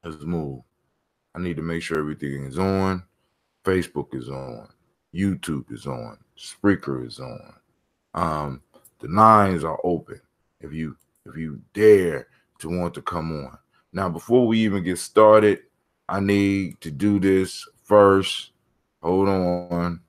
let's move. I need to make sure everything is on. Facebook is on. YouTube is on. Spreaker is on. The lines are open. If you dare to want to come on. Now, before we even get started, I need to do this first. Hold on.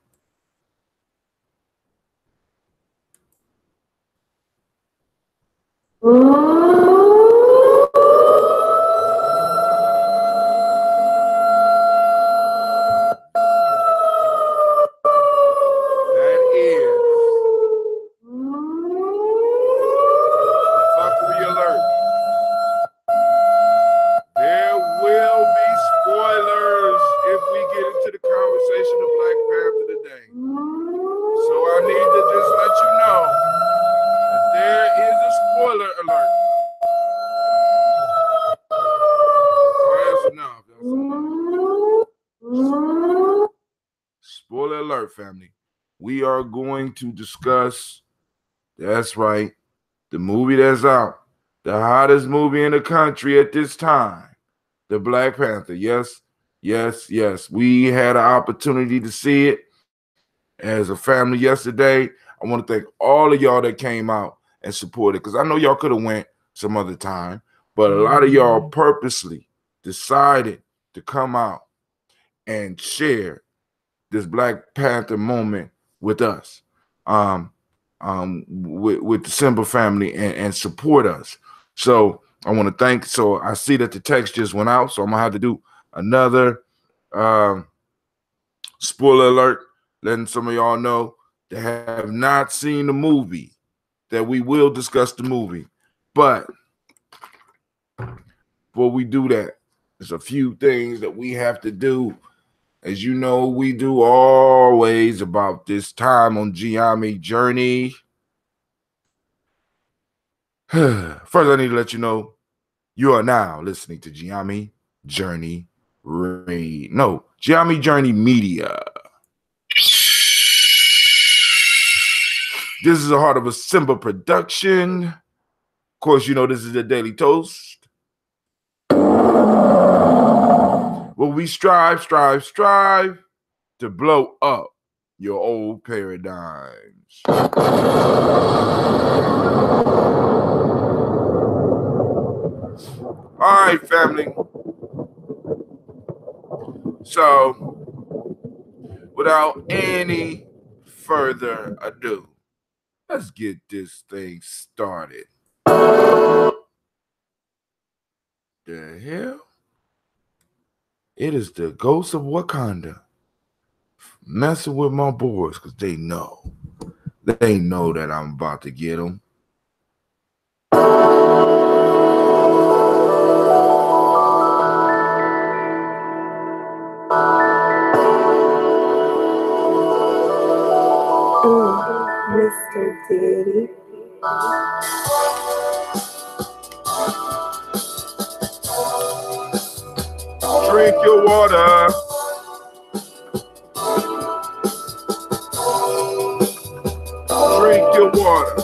Spoiler alert, family. We are going to discuss, that's right, the movie that's out, the hottest movie in the country at this time, the Black Panther. Yes. We had an opportunity to see it as a family yesterday. I want to thank all of y'all that came out and supported, because I know y'all could have went some other time, but a lot of y'all purposely decided to come out and share this Black Panther moment with us, with the Simba family, and support us. So I want to thank. So I see that the text just went out, so I'm gonna have to do another spoiler alert, letting some of y'all know that have not seen the movie that we will discuss the movie. But before we do that, there's a few things that we have to do. As you know, we do always about this time on Gye-Nyame Journey. First, I need to let you know you are now listening to Gye-Nyame Journey Gye-Nyame Journey Media. This is a Heart of a Simba production. Of course, you know this is the Daily Toast, where we strive to blow up your old paradigms. All right, family. So, without any further ado, let's get this thing started. The hell? It is the ghost of Wakanda messing with my boys, because they know that I'm about to get them. Mr. Daddy. Drink your water. Drink your water.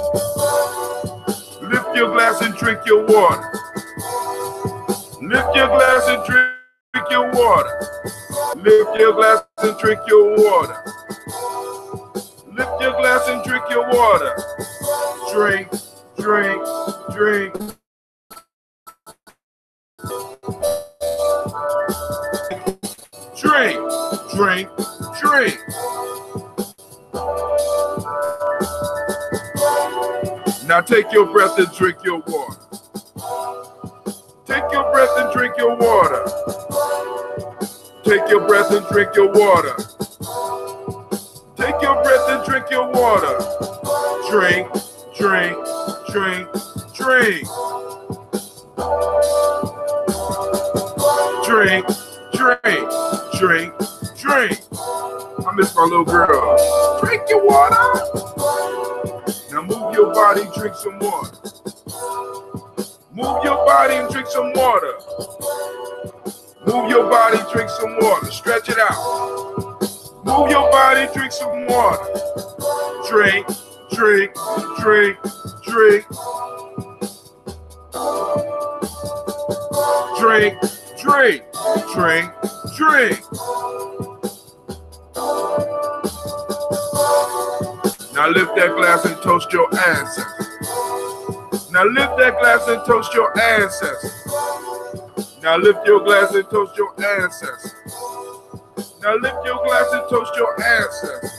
Lift your glass and drink your water. Lift your glass and drink your water. Lift your glass and drink your water. Lift your glass and drink your water. Drink, drink, drink. Drink, drink, drink. Now take your breath and drink your water. Take your breath and drink your water. Take your breath and drink your water. Take your breath and drink your water. Drink, drink, drink, drink. Drink, drink, drink, drink. I miss my little girl. Drink your water. Now move your body, drink some water. Move your body and drink some water. Move your body, drink some water. Stretch it out. Move your body, drink some water. Drink, drink, drink, drink. drink, drink, drink, drink. Now lift that glass and toast your ancestors. Now lift that glass and toast your ancestors. Now lift your glass and toast your ancestors. Now lift your glass and toast your ancestors.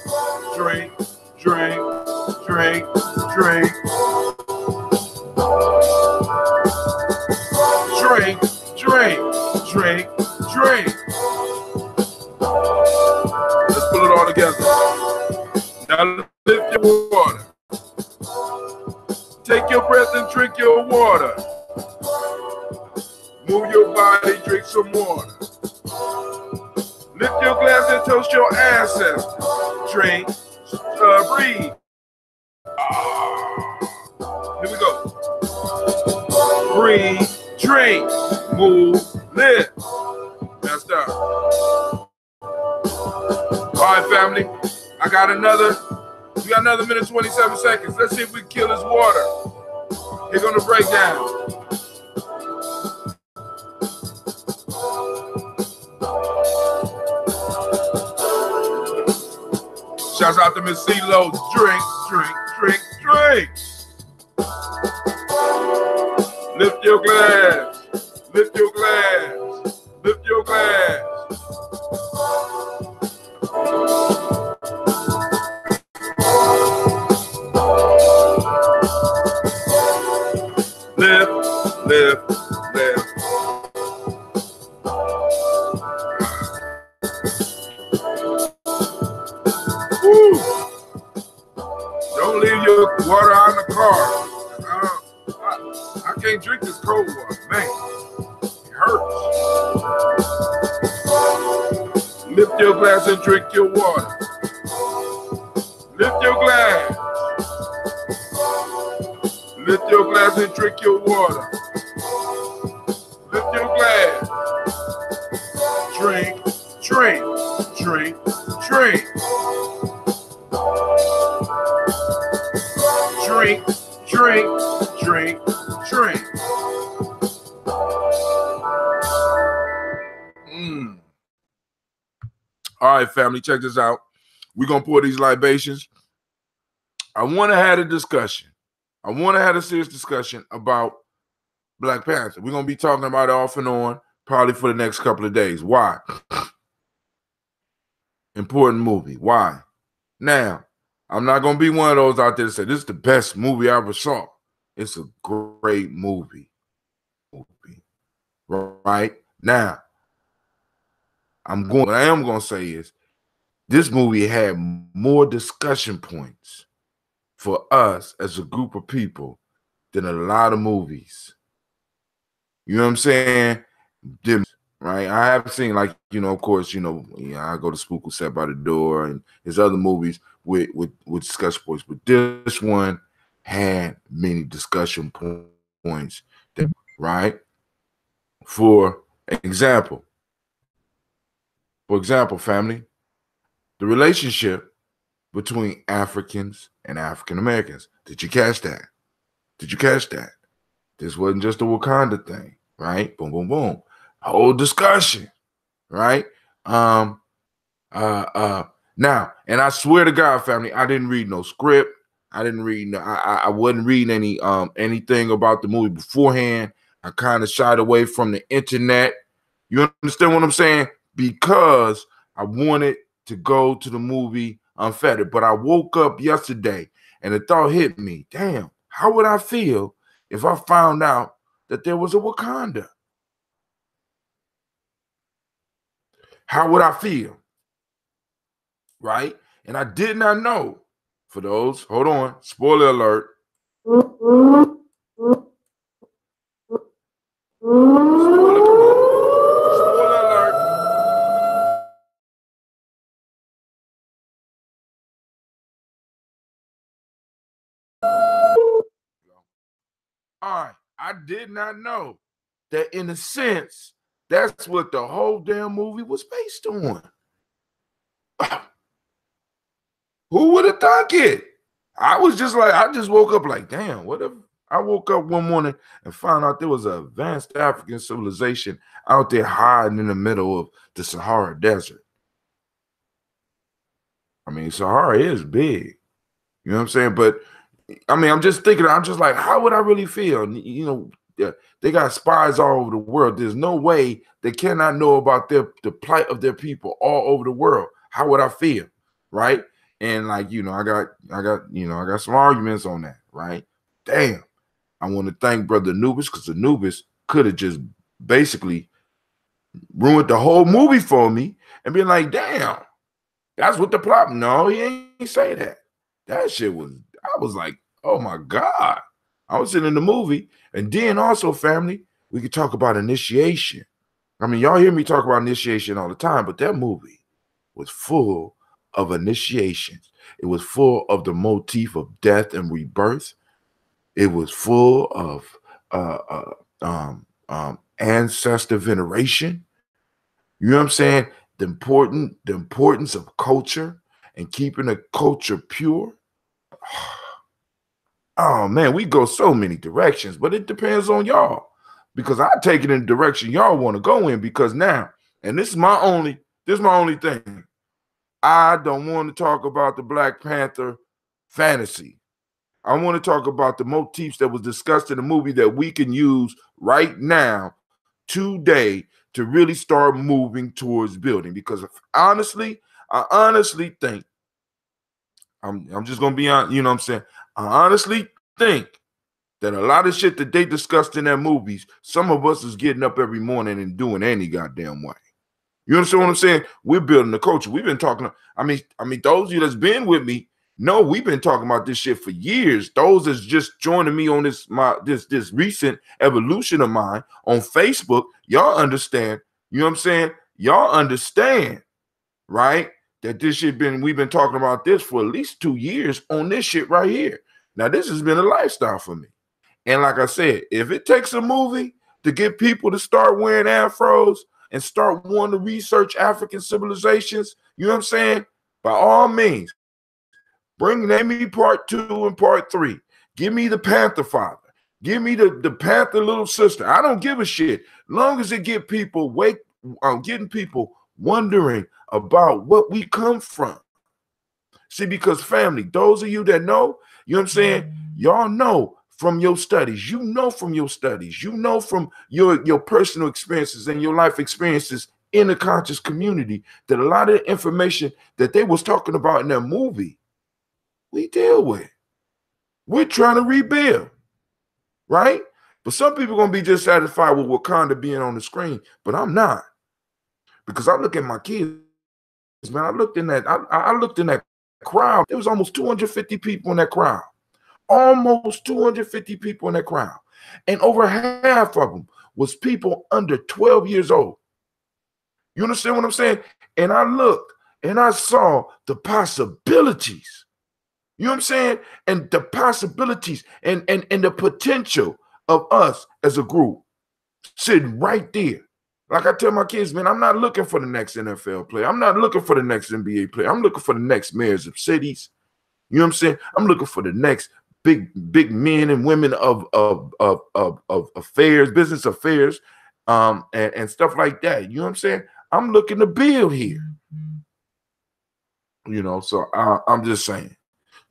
Drink, drink, drink, drink. Drink, drink, drink, drink. Let's pull it all together. Now lift your water. Take your breath and drink your water. Move your body, drink some water. Lift your glass and toast your ancestors. Drink, breathe. Here we go. Breathe, drink, move, lift. Now stop. All right, family. We got another minute, 27 seconds. Let's see if we can kill this water. Here gonna break down. Shouts out to Miss CeeLo. Drink, drink, drink, drink. Lift your glass. Lift your glass. Lift your glass. Lift, lift, lift. Woo. Don't leave your water out in the car. I can't drink this cold water, man. It hurts. Lift your glass and drink your water. Lift your glass. Lift your glass and drink your water. Lift your glass. Drink, drink, drink, drink. Drink, drink, drink, drink. All right, family, check this out. We're going to pour these libations. I want to have a discussion. I want to have a serious discussion about Black Panther. We're going to be talking about it off and on probably for the next couple of days. Why? Important movie. Why? Now, I'm not going to be one of those out there that say, this is the best movie I ever saw. It's a great movie. Right? Now, what I am going to say is, this movie had more discussion points for us as a group of people than a lot of movies. You know what I'm saying? Right? I have seen, like, of course, I go to Spook Who Sat by the Door and there's other movies with discussion points, but this one had many discussion points, right? For example, family, the relationship between Africans and African Americans. Did you catch that? Did you catch that? This wasn't just a Wakanda thing, right? Boom, boom, boom. Whole discussion, right? Now, and I swear to God, family, I didn't read no script. I didn't read. I wasn't reading anything about the movie beforehand. I kind of shied away from the internet. You understand what I'm saying? Because I wanted to go to the movie unfettered. But I woke up yesterday and the thought hit me, damn, how would I feel if I found out that there was a Wakanda? How would I feel? Right? And I did not know. For those, hold on, spoiler alert. Spoiler, come on. Spoiler alert. All right, I did not know that in a sense, that's what the whole damn movie was based on. Who would have thought it? I was just like, I just woke up like, damn, what if I woke up one morning and found out there was an advanced African civilization out there hiding in the middle of the Sahara Desert. I mean, Sahara is big. You know what I'm saying? But I mean, I'm just thinking, I'm just like, how would I really feel? You know, they got spies all over the world. There's no way they cannot know about the plight of their people all over the world. How would I feel? Right? And like, you know, I got some arguments on that, right? Damn. I want to thank Brother Anubis, because Anubis could have just basically ruined the whole movie for me and been like, damn, that's what the plot. No, he ain't say that. That shit was, I was like, oh my God. I was sitting in the movie. And then also, family, we could talk about initiation. I mean, y'all hear me talk about initiation all the time, but that movie was full of initiations. It was full of the motif of death and rebirth. It was full of ancestor veneration. You know what I'm saying? The importance of culture and keeping the culture pure. Oh man, we go so many directions, but it depends on y'all, because I take it in the direction y'all want to go in. Because now, and this is my only thing. I don't want to talk about the Black Panther fantasy. I want to talk about the motifs that was discussed in the movie that we can use right now, today, to really start moving towards building. Because honestly, I honestly think, I'm just gonna be on, you know what I'm saying? I honestly think that a lot of shit that they discussed in their movies, some of us is getting up every morning and doing any goddamn way. You understand what I'm saying? We're building the culture. We've been talking. I mean, those of you that's been with me know we've been talking about this shit for years. Those that's just joining me on this recent evolution of mine on Facebook, y'all understand. You know what I'm saying? Y'all understand, right? That this shit we've been talking about this for at least 2 years on this shit right here. Now, this has been a lifestyle for me. And like I said, if it takes a movie to get people to start wearing afros and start wanting to research African civilizations, you know what I'm saying? By all means, name me part 2 and part 3. Give me the Panther father. Give me the Panther little sister. I don't give a shit. Long as it get people getting people wondering about what we come from. See, because family, those of you that know, you know what I'm saying? Y'all know from your studies, you know from your studies, you know from your personal experiences and your life experiences in the conscious community, that a lot of the information that they was talking about in that movie, we deal with. We're trying to rebuild, right? But some people are going to be just satisfied with Wakanda being on the screen, but I'm not. Because I look at my kids, man, I looked in that crowd. There was almost 250 people in that crowd. Almost 250 people in that crowd. And over half of them was people under 12 years old. You understand what I'm saying? And I looked and I saw the possibilities. You know what I'm saying? And the possibilities and the potential of us as a group sitting right there. Like I tell my kids, man, I'm not looking for the next NFL player. I'm not looking for the next NBA player. I'm looking for the next mayors of cities. You know what I'm saying? I'm looking for the next big men and women of affairs, business affairs, and stuff like that. You know what I'm saying? I'm looking to build here. You know, so I'm just saying.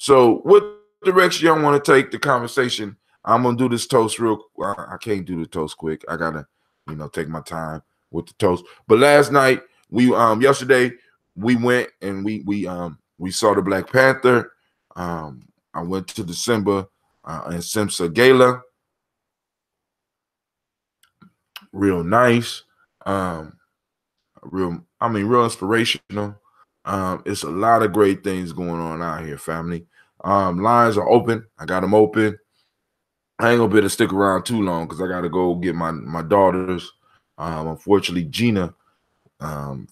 So what direction y'all want to take the conversation? I'm gonna do this toast real. I can't do the toast quick. I gotta, you know, take my time with the toast. But last night yesterday we went and we saw the Black Panther. I went to the Simba and Simsa Gala. Real nice. Real inspirational. It's a lot of great things going on out here, family. Lines are open. I got them open. I ain't gonna be able to stick around too long because I gotta go get my daughters. Unfortunately, Gina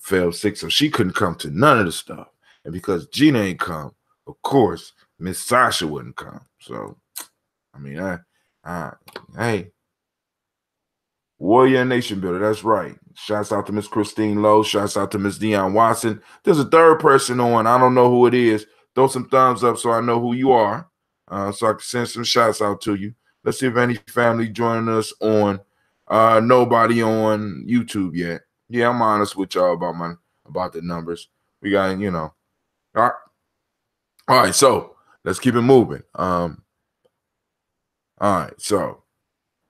fell sick, so she couldn't come to none of the stuff. And because Gina ain't come, of course, Miss Sasha wouldn't come. So, I mean, hey, Warrior Nation Builder, that's right. Shouts out to Miss Christine Lowe. Shouts out to Miss Deion Watson. There's a third person on. I don't know who it is. Throw some thumbs up so I know who you are, so I can send some shouts out to you. Let's see if any family joining us on. Nobody on YouTube yet. Yeah, I'm honest with y'all about the numbers. We got, you know. All right, so let's keep it moving. All right, so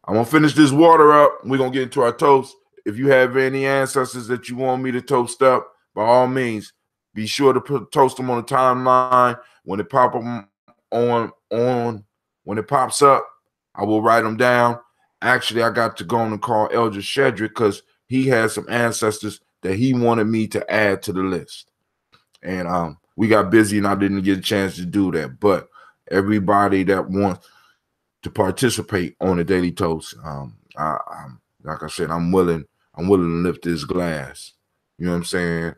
I'm gonna finish this water up. We're gonna get into our toast. If you have any ancestors that you want me to toast up, by all means, be sure to toast them on the timeline. When it pop up when it pops up, I will write them down. Actually, I got to go on and call Elder Shedrick because he has some ancestors that he wanted me to add to the list. And we got busy and I didn't get a chance to do that. But everybody that wants to participate on the Daily Toast, like I said, I'm willing to lift this glass. You know what I'm saying?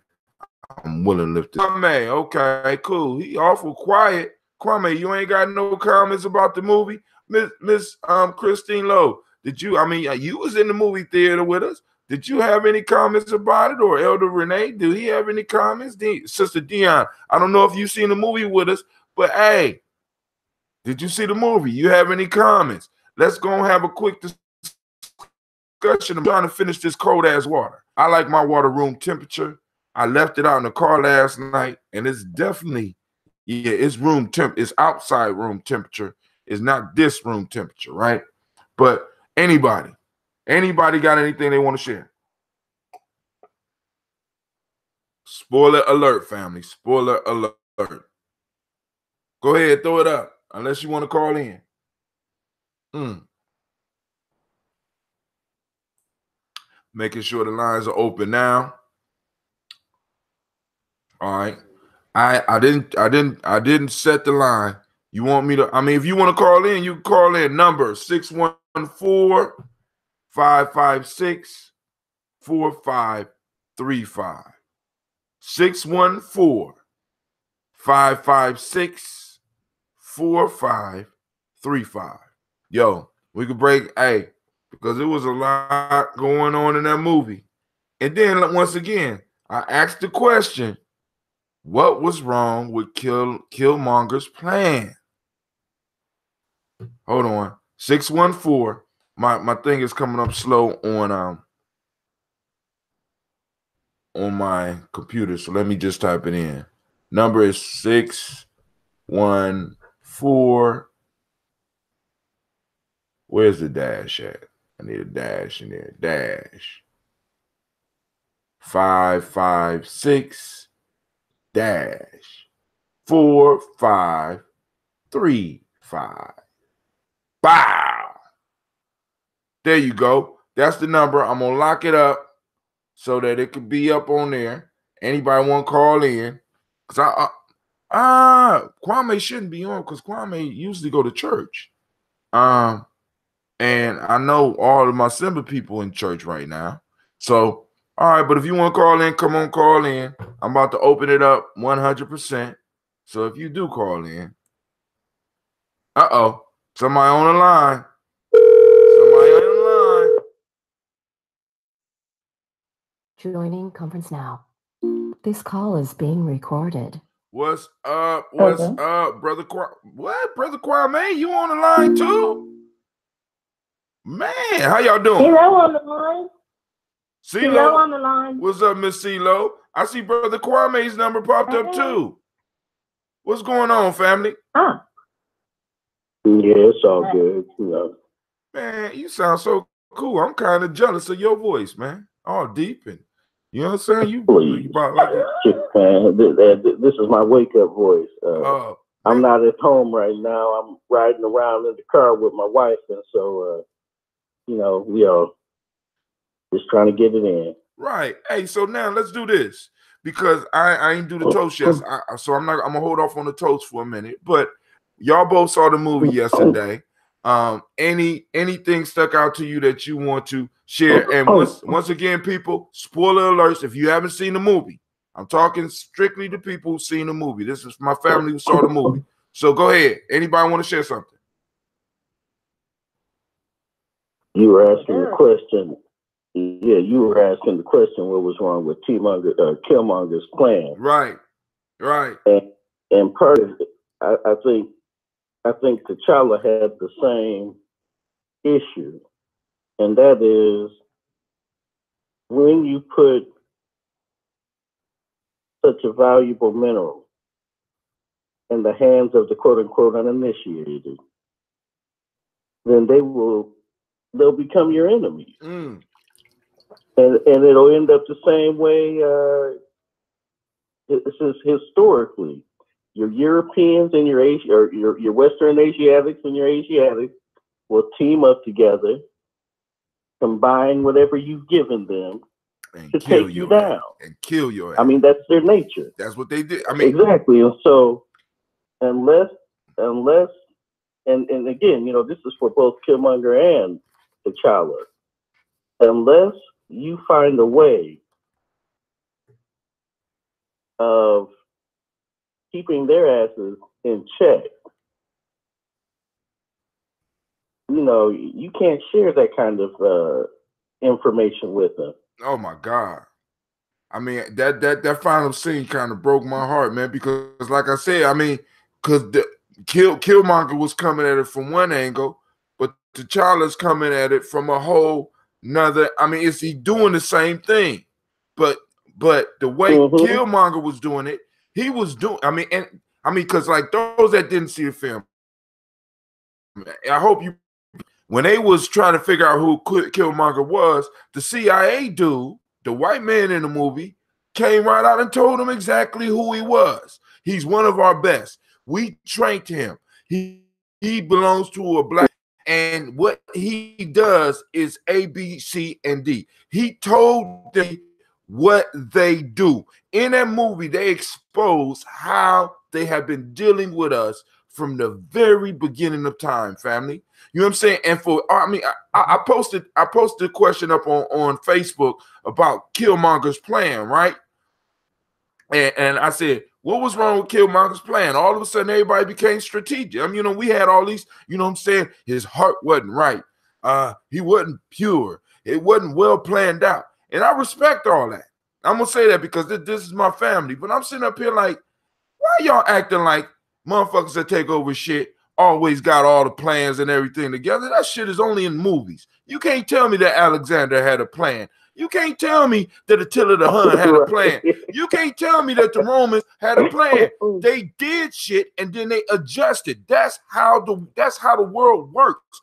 I'm willing to lift it. Kwame, okay, cool. He awful quiet. Kwame, you ain't got no comments about the movie? Miss Christine Lowe, did you, you was in the movie theater with us. Did you have any comments about it? Or Elder Renee, do he have any comments? Sister Dion, I don't know if you've seen the movie with us, but hey, did you see the movie? You have any comments? Let's go and have a quick discussion. I'm trying to finish this cold ass water. I like my water room temperature. I left it out in the car last night, and it's definitely, yeah, it's room temp. It's outside room temperature. It's not this room temperature, right? But anybody got anything they want to share? Spoiler alert, family. Spoiler alert. Go ahead, throw it up, unless you want to call in. Making sure the lines are open now. All right. I didn't set the line. You want me to, if you want to call in, you can call in. Number 614-556-4535. 614-556-4535. Yo, we could break, because it was a lot going on in that movie. And then once again, I asked the question, what was wrong with Killmonger's plan? Hold on. 614. My thing is coming up slow on my computer, so let me just type it in. Number is 614. Where's the dash at? I need a dash in there. Dash 556 dash 4535. Wow. There you go. That's the number. I'm gonna lock it up so that it could be up on there. Anybody want to call in? Because Kwame shouldn't be on because Kwame usually go to church. And I know all of my Simba people in church right now. So, all right, but if you want to call in, come on, call in. I'm about to open it up 100%. So if you do call in, somebody on the line. Somebody on the line. Joining conference now. This call is being recorded. What's up? What's up, brother? What, brother Kwame? You on the line too? Man, how y'all doing? CeeLo on the line. CeeLo on the line. What's up, Miss CeeLo? I see brother Kwame's number popped up too. What's going on, family? Yeah, it's all good. Man, you sound so cool. I'm kind of jealous of your voice, man. All deep and you know what I'm saying? You about like this is my wake up voice. I'm not at home right now. I'm riding around in the car with my wife, and so we are just trying to get it in. Right. Hey, so now let's do this because I ain't do the toast yet. So I'm gonna hold off on the toast for a minute. But y'all both saw the movie yesterday. Anything stuck out to you that you want to share? And once again, people, spoiler alerts. If you haven't seen the movie, I'm talking strictly to people who've seen the movie. This is my family who saw the movie. So go ahead. Anybody want to share something? You were asking the question. Yeah, you were asking the question. What was wrong with Killmonger's plan? Right. And part of it, I think T'Challa had the same issue, and that is when you put such a valuable mineral in the hands of the quote-unquote uninitiated, then they'll become your enemies. And it'll end up the same way this is historically. Your Europeans and your Western Asiatics and your Asiatics will team up together, combine whatever you've given them and to take you down. And kill your ass. I mean, that's their nature. That's what they did. I mean, exactly. And so unless and again, you know, this is for both Killmonger and T'Challa, unless you find a way of keeping their asses in check, you know, you can't share that kind of information with them. Oh my God. I mean, that final scene kind of broke my heart, man, because like I said, I mean, because Killmonger was coming at it from one angle, but T'Challa's coming at it from a whole nother. I mean, is he doing the same thing? But the way Killmonger was doing it, he was doing. I mean, because like those that didn't see the film, I hope you. When they was trying to figure out who Killmonger was, the CIA dude, the white man in the movie, came right out and told him exactly who he was. He's one of our best. We trained him. He belongs to a black, and what he does is A, B, C, and D. He told them what they do. In that movie, they expose how they have been dealing with us from the very beginning of time, family. You know what I'm saying? And I posted a question up on Facebook about Killmonger's plan, right? And I said, what was wrong with Killmonger's plan? All of a sudden, everybody became strategic. I mean, you know, we had all these, you know what I'm saying? His heart wasn't right. He wasn't pure. It wasn't well planned out. And I respect all that. I'm going to say that because this is my family. But I'm sitting up here like, why y'all acting like motherfuckers that take over shit always got all the plans and everything together? That shit is only in movies. You can't tell me that Alexander had a plan. You can't tell me that Attila the Hun had a plan. You can't tell me that the Romans had a plan. They did shit and then they adjusted. That's how the world works.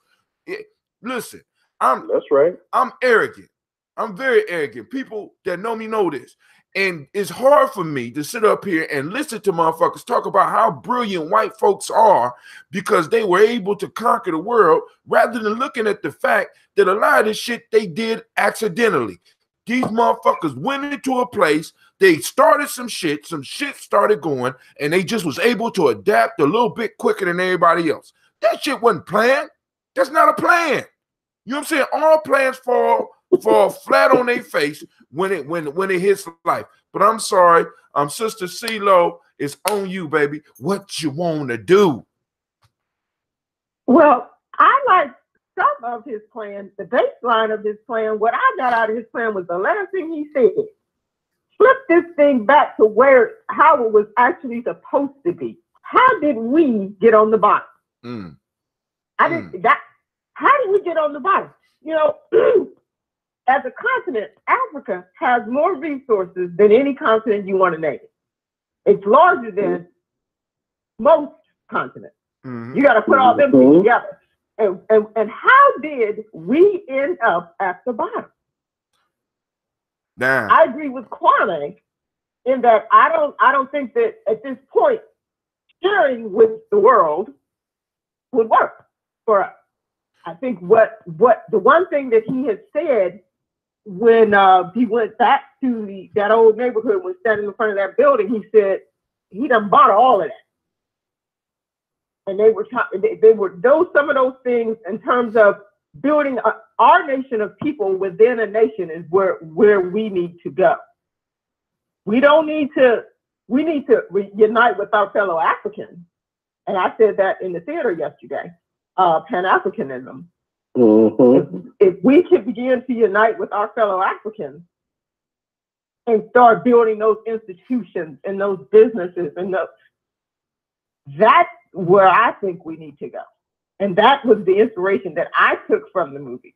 Listen, that's right. I'm arrogant. I'm very arrogant. People that know me know this. And it's hard for me to sit up here and listen to motherfuckers talk about how brilliant white folks are because they were able to conquer the world rather than looking at the fact that a lot of this shit they did accidentally. These motherfuckers went into a place, they started some shit started going, and they just was able to adapt a little bit quicker than everybody else. That shit wasn't planned. That's not a plan. You know what I'm saying? All plans fall flat on their face when it hits life. But I'm sorry, Sister CeeLo, it's on you, baby. What you want to do? Well, I like some of his plan, the baseline of his plan. What I got out of his plan was the last thing he said. Flip this thing back to how it was actually supposed to be. How did we get on the bottom? How did we get on the bottom? You know, as a continent, Africa has more resources than any continent you want to name. It's larger than most continents. You got to put all them things together. And how did we end up at the bottom? Damn. I agree with Kwame in that I don't think that at this point sharing with the world would work for us. I think what the one thing that he had said when he went back to that old neighborhood, was standing in front of that building, he said he done bought all of that. And they were some of those things in terms of building our nation of people within a nation is where we need to go. We need to unite with our fellow Africans. And I said that in the theater yesterday, Pan-Africanism. If we can begin to unite with our fellow Africans and start building those institutions and those businesses, and that's where I think we need to go. And that was the inspiration that I took from the movie.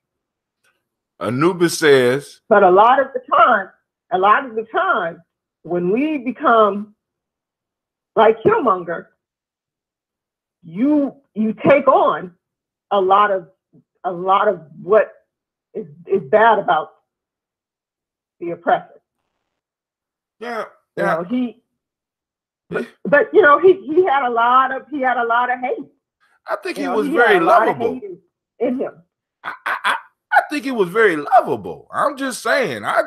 Anubis says, but a lot of the time, when we become like Killmonger, you take on a lot of what is bad about the oppressor. Yeah. You know, but you know, he had a lot of hate. I think he was very lovable in him. I think he was very lovable. I'm just saying. I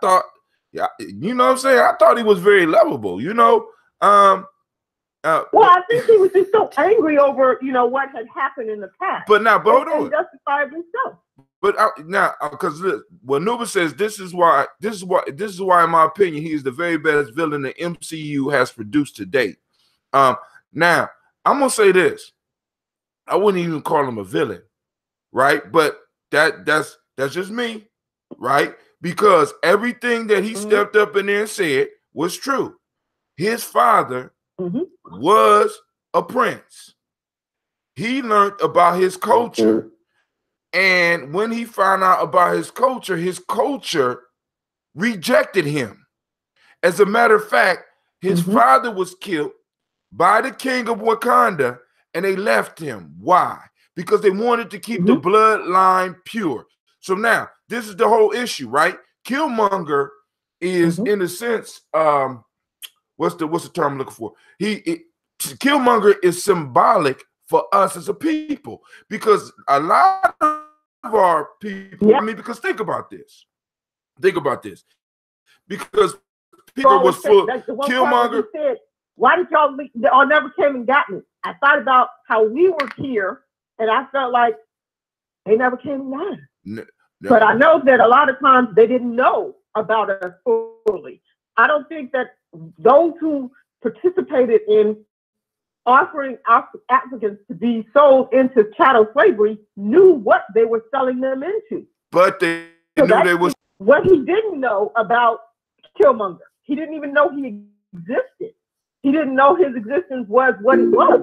thought, yeah, you know what I'm saying? I thought he was very lovable, you know. Well, I think he was just so angry over, you know, what had happened in the past. But hold on. Justifiably so. But now, because what Nuba says, this is why, in my opinion, he is the very best villain the MCU has produced to date. Now I'm gonna say this: I wouldn't even call him a villain, right? But that's just me, right? Because everything that he stepped up in there and said was true. His father was a prince. He learned about his culture. And when he found out about his culture rejected him. As a matter of fact, his father was killed by the king of Wakanda, and they left him. Why? Because they wanted to keep the bloodline pure. So now, this is the whole issue, right? Killmonger is, in a sense, what's the term I'm looking for? Killmonger is symbolic for us as a people, because a lot of our people, I mean, because think about this. Because people was full Killmonger. Said, why did y'all never came and got me? I thought about how we were here, and I felt like they never came and got us. No. But I know that a lot of times they didn't know about us fully. I don't think that those who participated in offering Africans to be sold into chattel slavery knew what they were selling them into. But they knew they was. What he didn't know about Killmonger, he didn't even know he existed. He didn't know his existence was what it was.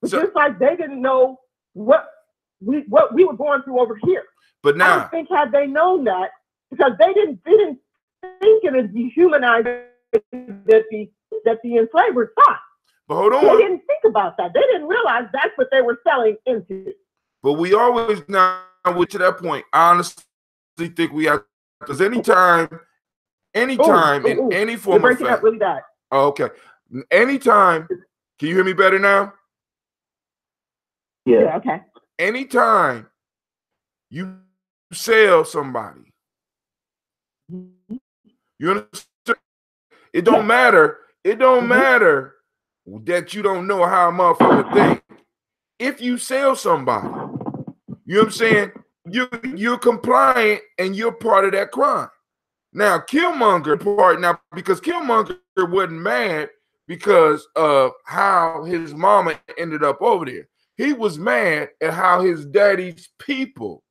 Just like they didn't know what we were going through over here. But now, I don't think had they known that, because they didn't think it as dehumanizing that the enslavers thought. But hold on. They didn't think about that. They didn't realize that's what they were selling into. But we always now went to that point. I honestly think we have, because anytime in any form You're breaking up really bad. Oh, okay. Anytime, can you hear me better now? Yeah, okay. Anytime you sell somebody, you understand? It don't matter. It don't matter that you don't know how a motherfucker think. If you sell somebody, you know what I'm saying? You're compliant and you're part of that crime. Now, Killmonger part now, because Killmonger wasn't mad because of how his mama ended up over there. He was mad at how his daddy's people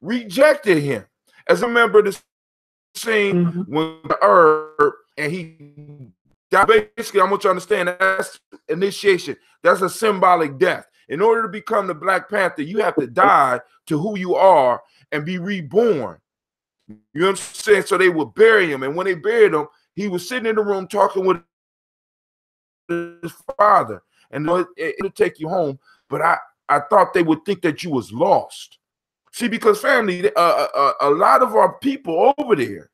rejected him. As I remember the scene when the herb and he died. Basically, I want you to understand that's initiation. That's a symbolic death. In order to become the Black Panther, you have to die to who you are and be reborn. You know what I'm saying? So they would bury him. And when they buried him, he was sitting in the room talking with his father. And it'll take you home. But I thought they would think that you was lost. See, because family, a lot of our people over there,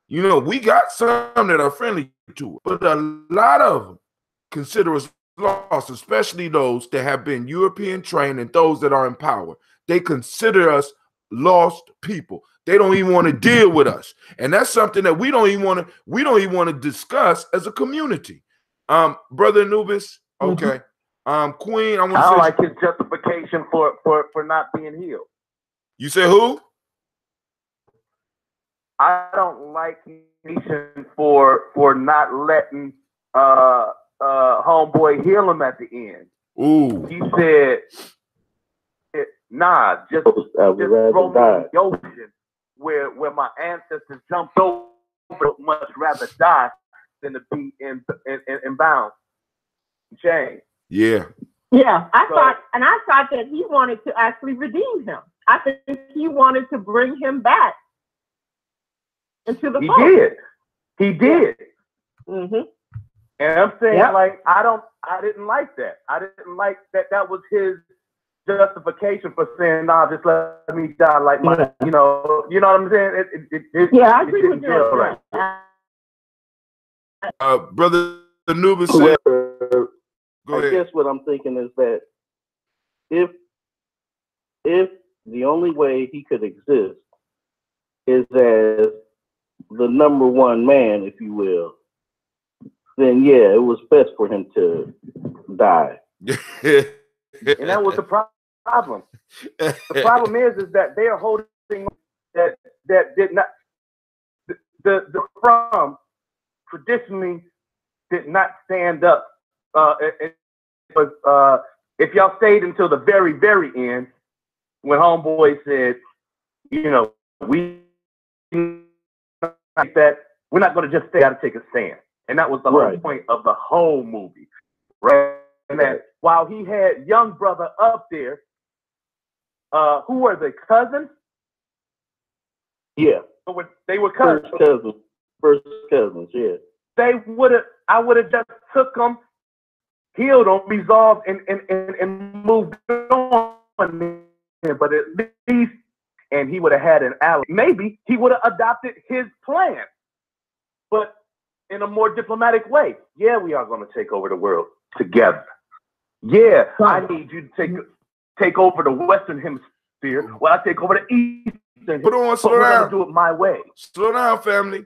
you know, we got some that are friendly to it, but a lot of them consider us lost, especially those that have been European trained and those that are in power. They consider us lost people. They don't even want to deal with us. And that's something that we don't even want to discuss as a community. Brother Anubis, okay. Queen, I don't like his justification for not being healed. You say who? I don't like Nation for not letting homeboy heal him at the end. Ooh. He said, nah, just throw me in the ocean where my ancestors jumped over, much rather die than to be in bounds. Chain. Yeah. Yeah, I thought that he wanted to actually redeem him. I think he wanted to bring him back into the fold. He did. Mm-hmm. And I'm saying, like, I didn't like that. I didn't like that. That was his justification for saying, "Nah, just let me die like my," you know what I'm saying? I agree with you. Right. Brother Anubis said, I guess what I'm thinking is that if the only way he could exist is as the number one man, if you will, then yeah, it was best for him to die. And that was the problem. The problem is that they are holding that did not the from traditionally did not stand up. It was if y'all stayed until the very, very end, when Homeboy said, you know, we like that, we're not going to just stay out and take a stand. And that was the whole point of the whole movie, right? And that while he had young brother up there, who were they, cousins? Yeah. They were cousins. First cousins, yeah. I would have just took them, healed them, resolved, and moved on. But at least, and he would have had an ally. Maybe he would have adopted his plan, but in a more diplomatic way. Yeah, we are going to take over the world together. Yeah, I need you to take over the Western Hemisphere while I take over the Eastern. Hold on, slow down. We're going down. to do it my way. Slow down, family.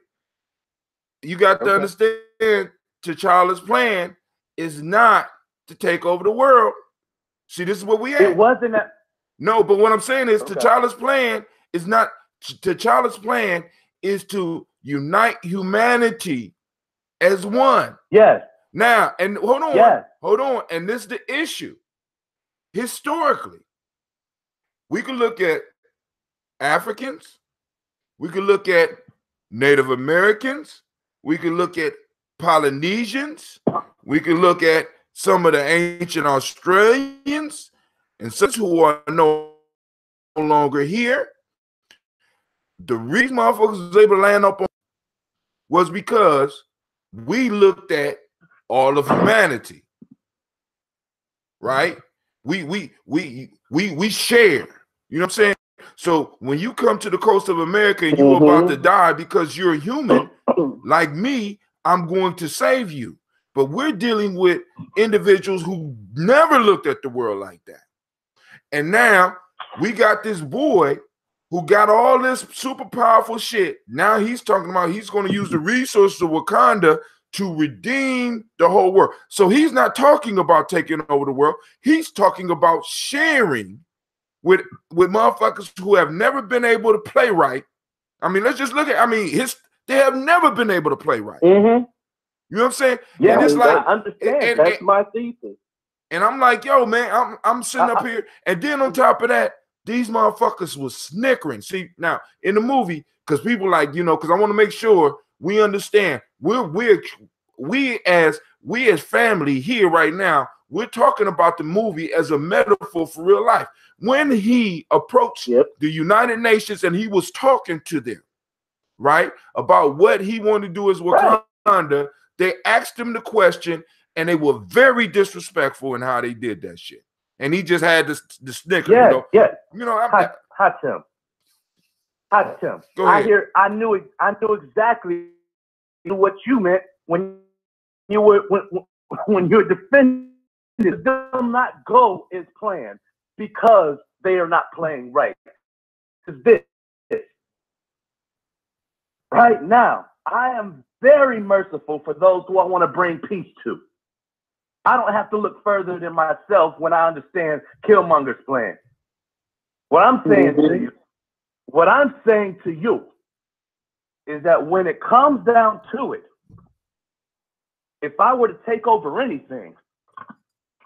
You got to understand, T'Challa's plan is not to take over the world. See, this is what we had. It wasn't that. No, but what I'm saying is T'Challa's plan is not. T'Challa's plan is to unite humanity as one. Yes. Now, and hold on. Yes. Hold on. And this is the issue. Historically, we can look at Africans. We can look at Native Americans. We can look at Polynesians. We can look at some of the ancient Australians and such who are no longer here. The reason motherfuckers was able to land up on was because we looked at all of humanity, right? We share. You know what I'm saying? So when you come to the coast of America and you're about to die because you're a human, like me, I'm going to save you. But we're dealing with individuals who never looked at the world like that. And now we got this boy who got all this super powerful shit. Now he's talking about he's going to use the resources of Wakanda to redeem the whole world. So he's not talking about taking over the world. He's talking about sharing with motherfuckers who have never been able to play right. I mean, let's just look at, they have never been able to play right. Mm-hmm. You know what I'm saying? Yeah, and it's like, I understand. That's my thesis. And I'm like, yo, man, I'm sitting up here. And then on top of that, these motherfuckers was snickering. See, now in the movie, because people like, you know, because I want to make sure we understand. We as family here right now, we're talking about the movie as a metaphor for real life. When he approached the United Nations and he was talking to them, right, about what he wanted to do as Wakanda, they asked him the question, and they were very disrespectful in how they did that shit. And he just had the snicker. You know, hot Tim. Go ahead. I knew exactly what you meant when you were defending them not go as planned because they are not playing right. Because this right now, I am very merciful for those who I want to bring peace to. I don't have to look further than myself when I understand Killmonger's plan. What I'm saying to you is that when it comes down to it, if I were to take over anything,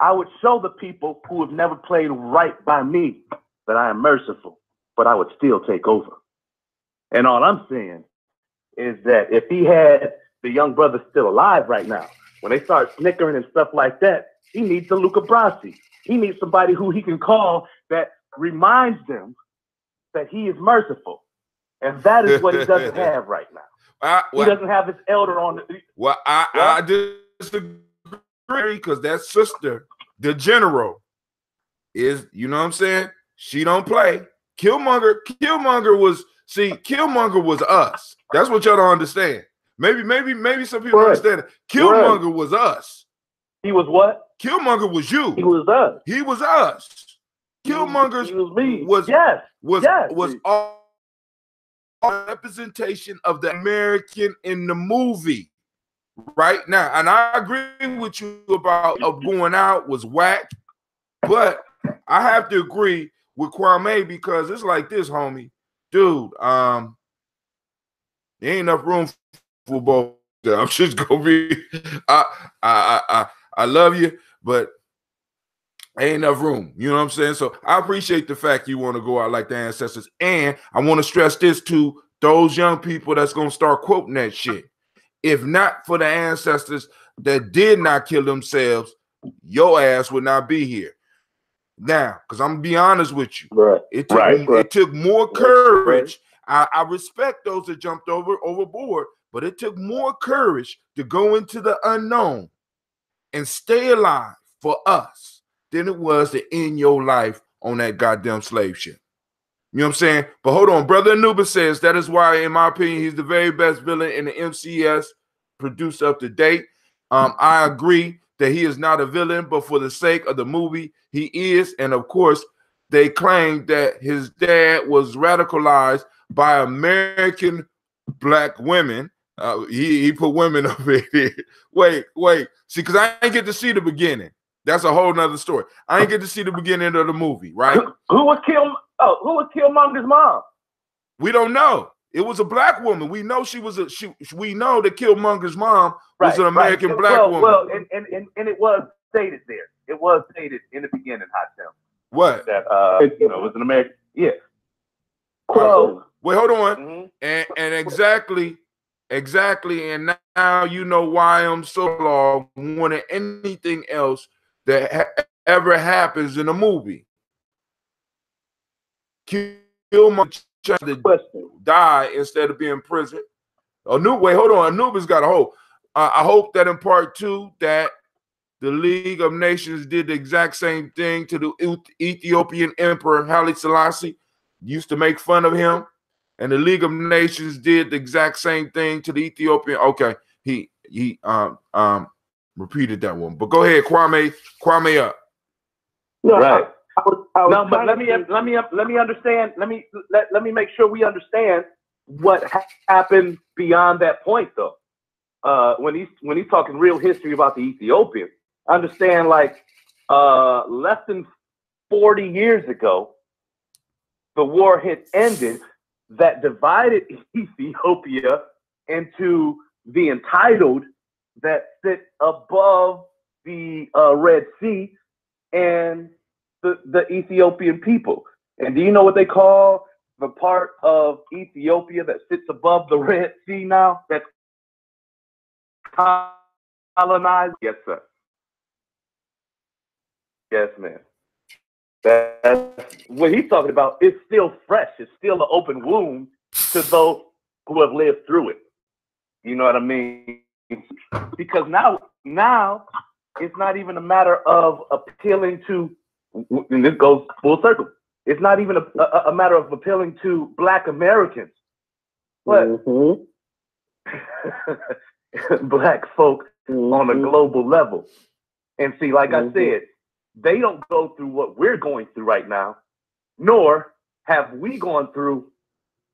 I would show the people who have never played right by me that I am merciful, but I would still take over. And all I'm saying is that if he had the young brother still alive right now, when they start snickering and stuff like that, He needs a Luca Brasi. He needs somebody who he can call that reminds them that he is merciful. And that is what he doesn't have right now. He doesn't have his elder on the... Well, I disagree because that sister, the general, is, you know what I'm saying? She don't play. Killmonger was us. That's what y'all don't understand. Maybe some people understand it. Killmonger was us. He was what? Killmonger was you. He was us. He was us. Killmonger was all representation of the American in the movie right now. And I agree with you about going out was whack, but I have to agree with Kwame because it's like this, homie. Dude, there ain't enough room for both. I'm just gonna be I love you, but ain't enough room. You know what I'm saying? So I appreciate the fact you want to go out like the ancestors. And I want to stress this to those young people that's going to start quoting that shit. If not for the ancestors that did not kill themselves, your ass would not be here. Now, because I'm going to be honest with you. Right. It took more courage. I respect those that jumped overboard, but it took more courage to go into the unknown and stay alive for us than it was to end your life on that goddamn slave ship. You know what I'm saying? But hold on. Brother Anubis says that is why, in my opinion, he's the very best villain in the MCS produced up to date. I agree that he is not a villain, but for the sake of the movie, he is. And of course, they claim that his dad was radicalized by American black women. He put women up in here. Wait. See, because I didn't get to see the beginning. That's a whole nother story. I didn't get to see the beginning of the movie, right? Who was Killmonger's mom? We don't know. It was a black woman. We know she was we know that Killmonger's mom was an American black woman. Well, and it was stated there. It was stated in the beginning, Hot Tim. What? That it was an American. Yeah. So wait, hold on. And exactly. And now you know why I'm so long more than anything else that ever happens in a movie. Killmonger to die instead of being in prison. Wait, hold on. Anubis got a hold. I hope that in part 2 that the League of Nations did the exact same thing to the Ethiopian Emperor Haile Selassie. Used to make fun of him. And the League of Nations did the exact same thing to the Ethiopian. Okay, he repeated that one. But go ahead, Kwame up. No, right. But let me understand. Let me make sure we understand what happened beyond that point, though. When he's talking real history about the Ethiopians, understand like less than 40 years ago, the war had ended that divided Ethiopia into the entitled that sit above the Red Sea and the Ethiopian people. And do you know what they call the part of Ethiopia that sits above the Red Sea now? That's colonized? Yes, sir. Yes, man. That's what he's talking about. It's still fresh. It's still an open wound to those who have lived through it. You know what I mean? Because now it's not even a matter of appealing to, and this goes full circle. It's not even a matter of appealing to Black Americans, but Black folk on a global level. And see, like I said, they don't go through what we're going through right now, nor have we gone through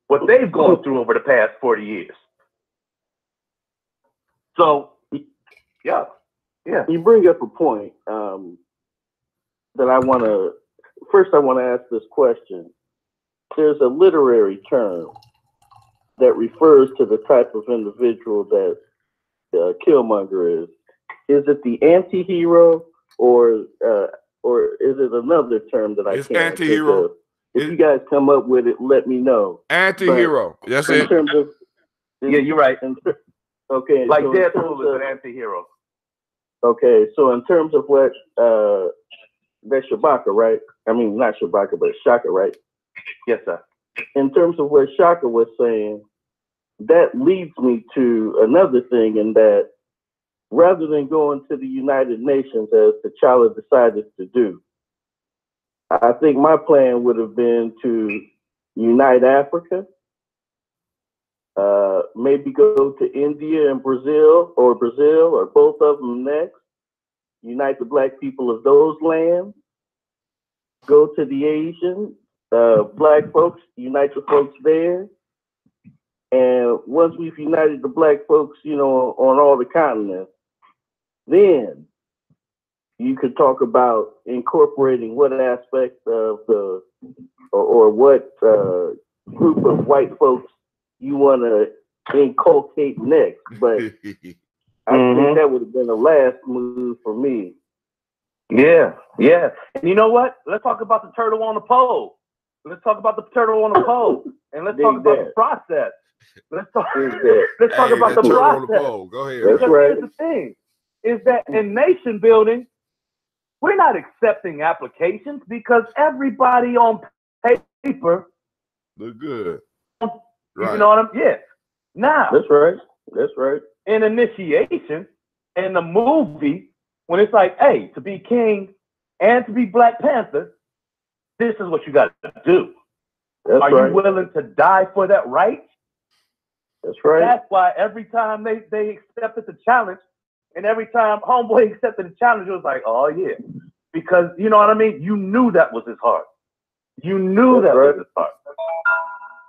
what they've gone through over the past 40 years. So, yeah. You bring up a point that I want to ask this question. There's a literary term that refers to the type of individual that Killmonger is. Is it the anti-hero or is it another term that I can't? It's anti-hero. If you guys come up with it, let me know. Anti-hero. That's it. In terms of, yeah, you're right. Okay. Like Deadpool is an anti-hero. Okay, so in terms of what that's Shabaka, right? I mean, not Shabaka, but Shaka, right? Yes, sir. In terms of what Shaka was saying, that leads me to another thing, in that rather than going to the United Nations as T'Challa decided to do, I think my plan would have been to unite Africa, maybe go to India and Brazil, or both of them next, unite the black people of those lands, go to the Asian black folks, unite the folks there. And once we've united the black folks, you know, on all the continents, then you could talk about incorporating what aspect of the, or what group of white folks you want to inculcate next. But I think that would have been the last move for me. Yeah, yeah. And you know what? Let's talk about the turtle on the pole. Let's talk about the turtle on the pole. And let's talk about the process. Let's talk about the process. On the pole. Go ahead. That's right. Here's the thing, is that in nation building, we're not accepting applications because everybody on paper look good. You know what I'm saying? Yeah. Now. That's right. That's right. In initiation, in the movie, when it's like, hey, to be king and to be Black Panther, this is what you got to do. That's Are you willing to die for that right? That's right. That's why every time they accepted the challenge, and every time Homeboy accepted the challenge, it was like, oh yeah. Because, you know what I mean? You knew that was his heart. You knew that was his heart.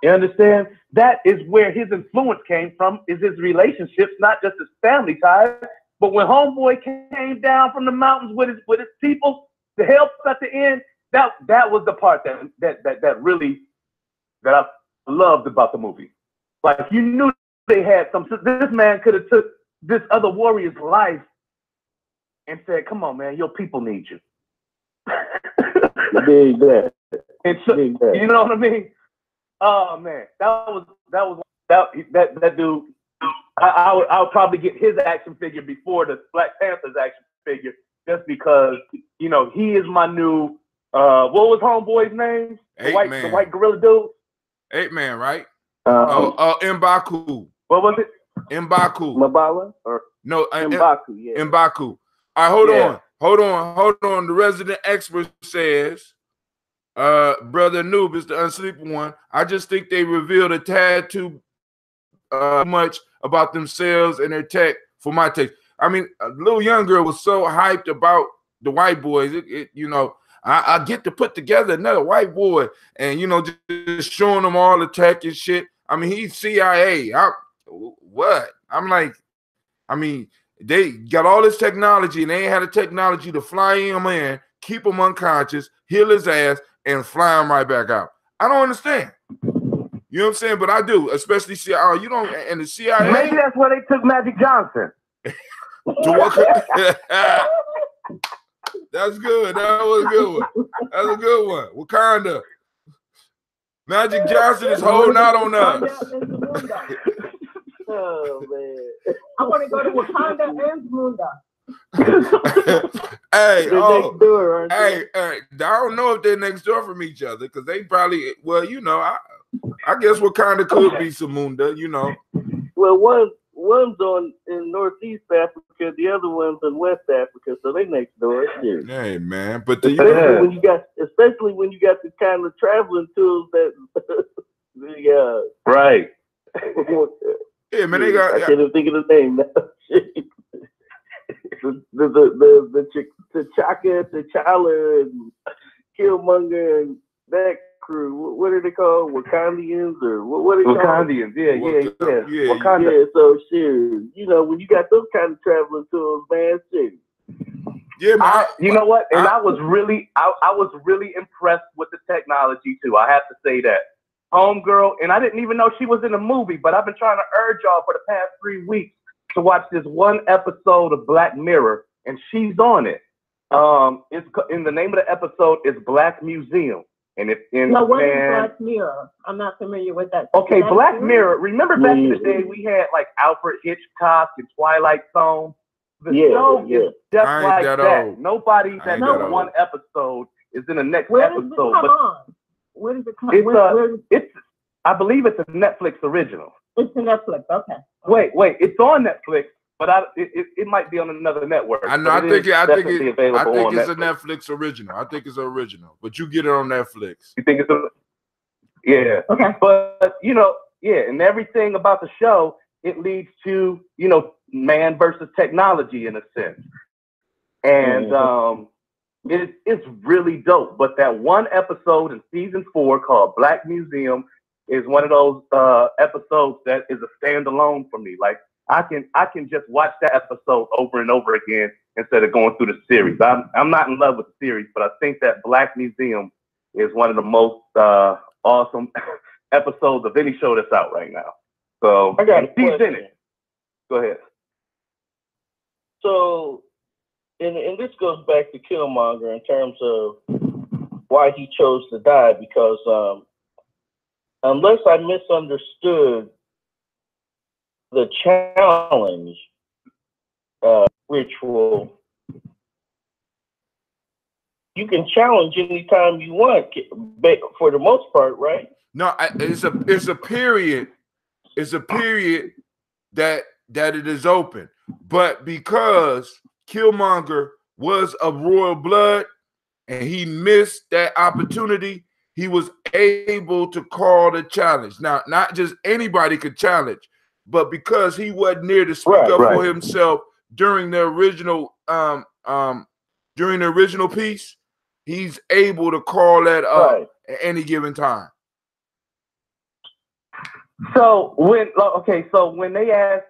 You understand? That is where his influence came from, is his relationships, not just his family ties. But when Homeboy came down from the mountains with his people to help at the end, that was the part that really I loved about the movie. Like, you knew they had some. This man could have took this other warrior's life and said, "Come on, man, your people need you." Big that. And so, you know what I mean? Oh man, that dude. I would probably get his action figure before the Black Panther's action figure, just because, you know, he is my new. What was Homeboy's name? The white gorilla dude. 8-Man, right? M'Baku. What was it? M'Baku. Mabala or no? M'Baku. Yeah. M'Baku. All right, hold on. The resident expert says, Brother Noob is the unsleeping one. I just think they revealed a tad too much about themselves and their tech for my taste. I mean, a little young girl was so hyped about the white boys. You know, I get to put together another white boy, and you know, just showing them all the tech and shit. I mean, he's CIA. What? I'm like, I mean, they got all this technology, and they ain't had the technology to fly him in, keep him unconscious, heal his ass, and fly him right back out. I don't understand. You know what I'm saying? But I do, especially CIA. You don't, and the CIA. Maybe that's where they took Magic Johnson. That's good. That was a good one. That's a good one. Wakanda. Magic Johnson is holding out on us. Oh man, I want to go to Wakanda and Munda. Hey, next door, hey, I don't know if they're next door from each other, because they probably, well, you know, I guess Wakanda could be Samunda, you know. Well, one's in Northeast Africa, the other one's in West Africa, so they next door. Yeah. Hey man, but especially when you got the kind of traveling tools that right. Yeah, man, they got. I can't even think of the name now. the T'Challa and Killmonger and that crew. What are they called? Wakandians or what are they called? Wakandians, yeah. Wakanda. Yeah, so shit. You know, when you got those kind of traveling tools, man, shit. Yeah, man. You know what? And I was really impressed with the technology too. I have to say that. Homegirl, and I didn't even know she was in the movie, but I've been trying to urge y'all for the past 3 weeks to watch this one episode of Black Mirror, and she's on it. It's in the name of the episode is Black Museum, and it's in. No, what is Black Mirror? I'm not familiar with that. Okay, Black Mirror. Remember back in the day we had like Alfred Hitchcock and Twilight Zone. The show is just like that. Nobody that knows one episode is in the next episode. Where does it come? It's I believe it's a Netflix original. It's a Netflix. Okay. Wait, it's on Netflix, but it might be on another network. I know. I think it's a Netflix original. I think it's an original, but you get it on Netflix. You think it's a? Yeah. Okay. But and everything about the show, it leads to man versus technology in a sense, and it's really dope. But that one episode in season 4 called Black Museum is one of those episodes that is a standalone for me. Like I can just watch that episode over and over again instead of going through the series. I'm not in love with the series, but I think that Black Museum is one of the most awesome episodes of any show that's out right now. So I got he's in it. Go ahead. So, and this goes back to Killmonger in terms of why he chose to die, because unless I misunderstood the challenge ritual, you can challenge anytime you want, for the most part, right? No, it's a period. It's a period that it is open, but because Killmonger was of royal blood and he missed that opportunity, he was able to call the challenge. Now, not just anybody could challenge, but because he wasn't near to speak up for himself during the original piece, he's able to call that up at any given time. So when they asked,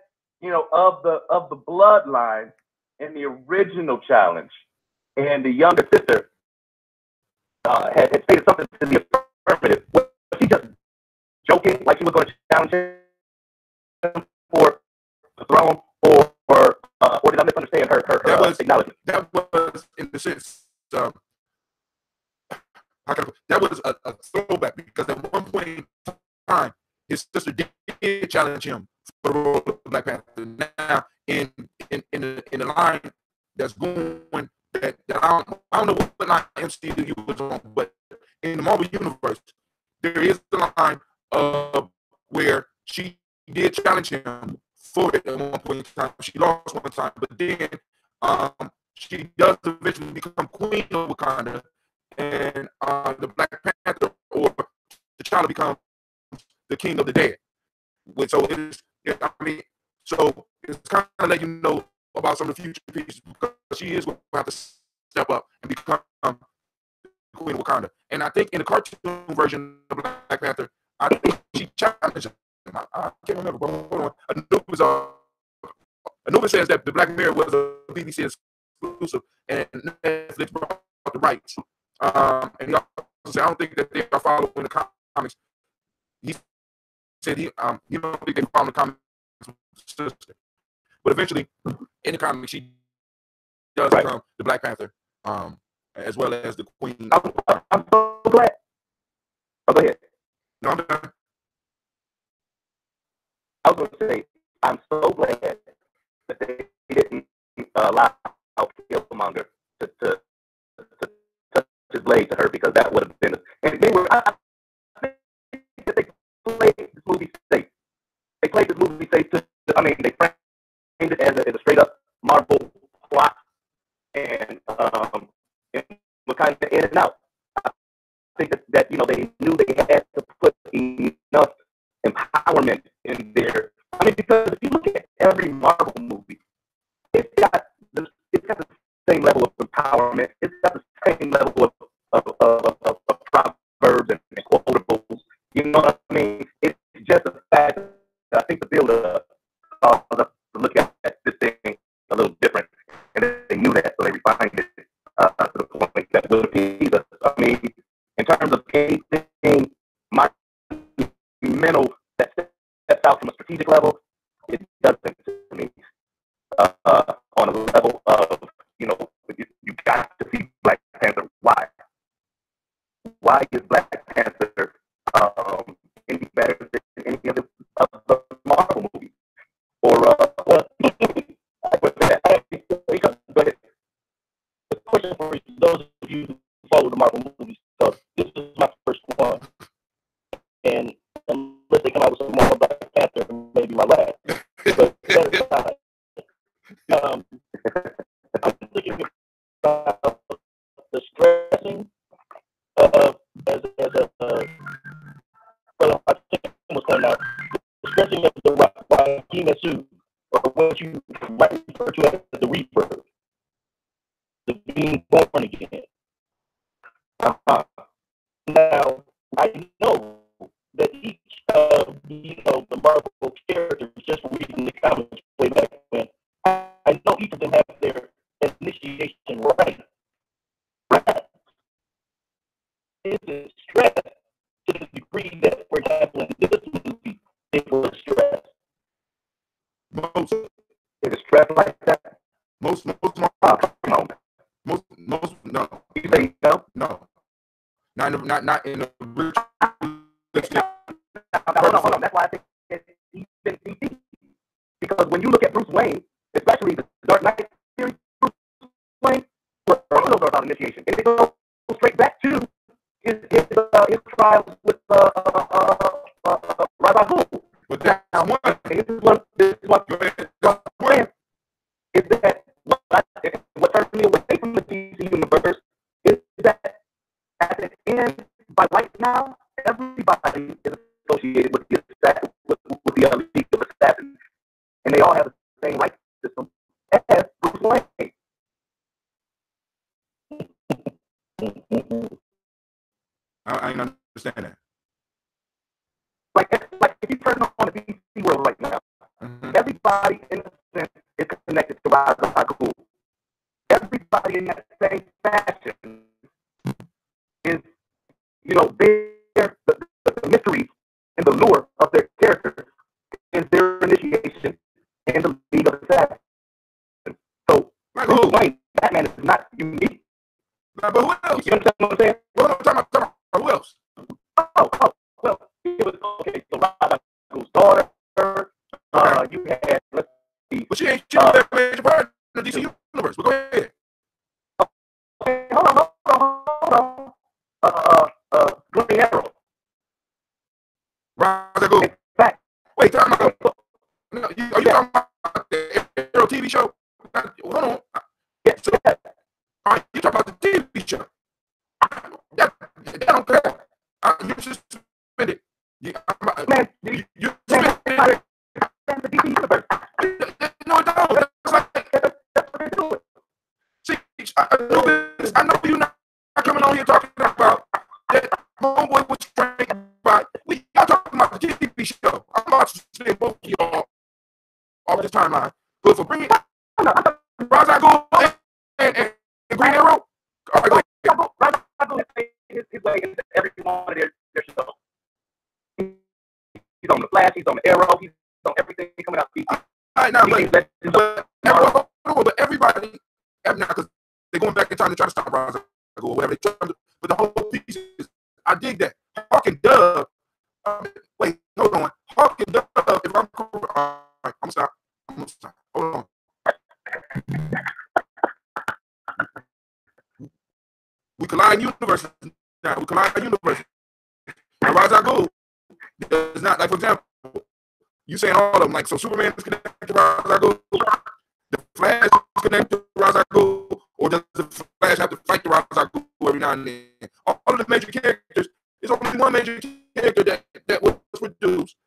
of the bloodline in the original challenge, and the younger sister had stated something to the affirmative, was she just joking, like she was going to challenge him for the throne, or did I misunderstand her acknowledgement? That was in the sense that was a throwback, because at one point in time his sister did challenge him for the role of Black Panther. Now in the line that's going that I don't know what line MCU was on, but in the Marvel universe there is the line where she did challenge him for it at one point in time. She lost one time, but then she does eventually become Queen of Wakanda, and the Black Panther or T'Challa becomes the King of the Dead. So it's kind of let you know about some of the future pieces, because she is going to have to step up and become Queen of Wakanda. And I think in the cartoon version of Black Panther, I think she challenged him. I can't remember, but hold on. Anubis says that the Black Mirror was a BBC exclusive, and Netflix brought the rights. And he also said, I don't think that they are following the comics. He said he don't think they follow the comics. But eventually, in the comics, she does become the Black Panther, as well as the Queen. I'm so glad. Oh, go ahead. No, I'm done. I was going to say, I'm so glad that they didn't allow Killmonger to touch his blade to her, because that would have been. And they were. I think that they played this movie safe. They played this movie safe. They framed it as a straight up Marvel plot, and we're kind of in and out. I think that they knew they had to put enough empowerment in there. Because if you look at every Marvel movie, it's got the same level of empowerment. It's got the same level of proverbs and quotables. You know what I mean? It's just a fact that I think the build-up caused us to look at this thing a little different, and they knew that, so they refined it to the point that would appease us. In terms of anything monumental that steps out from a strategic level, it doesn't to me. On a level of, you got to see Black Panther. Why? Why is Black Panther any better than any of the Marvel movies? Or brother was pointing out, the stretching of the Wakimasu, or what you might refer to as the rebirth, the being born again. Now, I know that each of the Marvel characters, just from reading the comics way back when, I know each of them have their initiation right. Is it stressed to the degree that, for example, in this movie, it was stressed? Most is it stressed like that? Most no. You say no? No. Not in the original. Hold on. That's why I think it's DC. Because when you look at Bruce Wayne, especially the Dark Knight series, Bruce Wayne, all of those are initiation. And it goes straight back to his trials with Ra's al Ghul. But that's one. This is what is that what turns me away from the DC universe is that at the end, by right now, everybody is associated with the League of Assassins, and they all have the same right system as Bruce Wayne. I ain't understand that. Like if you turn on the DC world right now, everybody in a sense is connected to Ra's al Ghul. Everybody in that same fashion is, the mystery and the lure of their characters is their initiation in the League of Assassins. So, Bruce Wayne, Batman is not unique. But who else? You understand what I'm saying? Well, I'm talking about who else? Well, it was okay. So, Ra's al Ghul's daughter. You had, let's see. But she was that major part in the DC universe. But go ahead. Okay, hold on. Green Arrow. Ra's al Ghul. In fact, wait, talking about. Are you talking about the Arrow TV show? Hold on. Yes. All right, you talking about the TV show? That don't care. You suspended. Man, you suspended. The DC universe. No, it don't. That's what they do. See, I know you're not coming on here talking about that homeboy was trained by. Y'all talking about the TV show. I'm about to say both of y'all off this timeline. But for bringing Ra's al Ghul and Green Arrow, all right, go ahead. Ra's al Ghul is his way into every one of their shows. He's on the Flash. He's on the Arrow. He's on everything coming out. All right, now, but everybody, because they're going back in time to try to stop Ra's al Ghul or whatever. But the whole piece is, I dig that. Hawk and Dove. Wait, hold on. Hawk and Dove. If I'm correct, all right, I'm gonna stop. Hold on. We collide universes now. And Ra's al Ghul does not, like, for example, you saying all of them, like, so Superman is connected to Ra's al Ghul, the Flash is connected to Ra's al Ghul, or does the Flash have to fight the Ra's al Ghul every now and then? All of the major characters, there's only one major character that was produced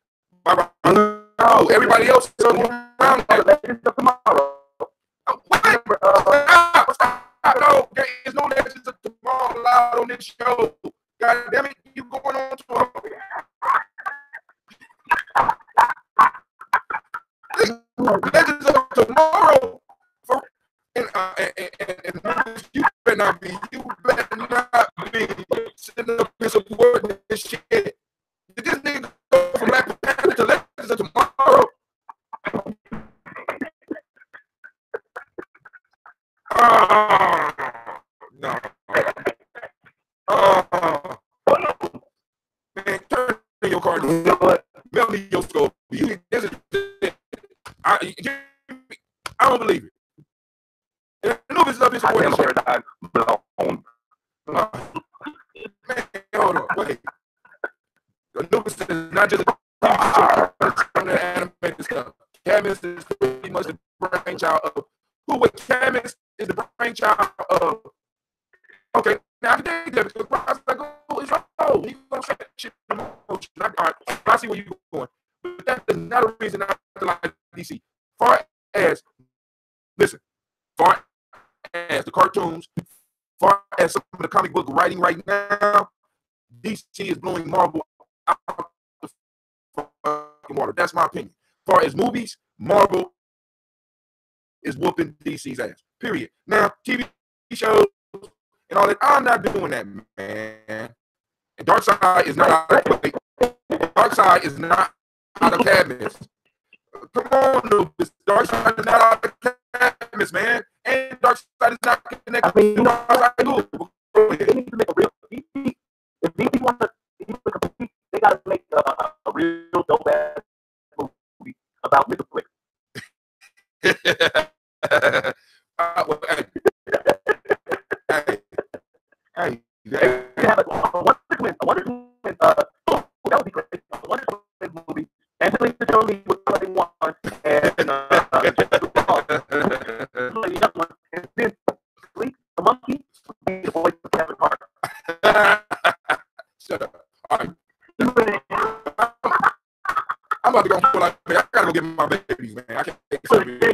by Ra's al Ghul. Everybody else is around there. Legends of Tomorrow. Stop. No, there is no Legends of Tomorrow allowed on this show. God damn it, you going on to Legends of Tomorrow. And you better not be sitting up here supporting this shit. Did this nigga go from Black Panther to Legends of Tomorrow? No. Man, turn your card. You know what? Mail me your scope. I don't believe it. Anubis love his supporting shit. Man, hold on, wait. Anubis is not just a animated stuff. Camus is pretty much the brainchild of Camus is the brainchild of. Okay, now I can take that because Ra's al Ghul is old. He's gonna say that shit in motion. All right, I see where you're going. But that is not a reason not to like DC. Far as the cartoons, far as some of the comic book writing right now, DC is blowing Marvel out the fucking water. That's my opinion. Far as movies, Marvel is whooping DC's ass. Period. Now, TV shows and all that, I'm not doing that, man. And Darkseid is not out of Darkseid is not out of cabinets. Come on, Lupus. Darkseid is not out of cabinets, man. And Darkseid is not connected. I mean, you know, they need to make a real DC. If DC wants to compete, they got to make a real dope ass movie about Mr. Flick. Well, hey, have a Wonder Twins, that would be great. A Wonder Twins movie. Angelina Jolie with somebody one, and and then Sleep the monkey be the voice of Kevin Hart. Shut up. All right. I'm about to go for like, man, I gotta go get my babies, man. I can't take this over here.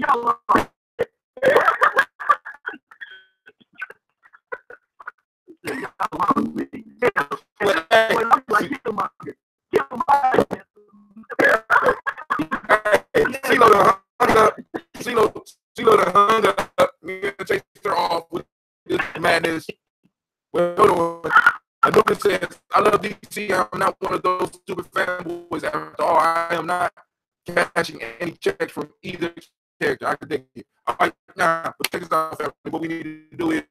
CeeLo done hung up. We're gonna chase her off with this madness. Well, hold on. I know it says I love DC. I'm not one of those stupid fanboys. After all, I am not cashing any checks from either character. I can dig it. All right, now, but check this out, family. What we need to do is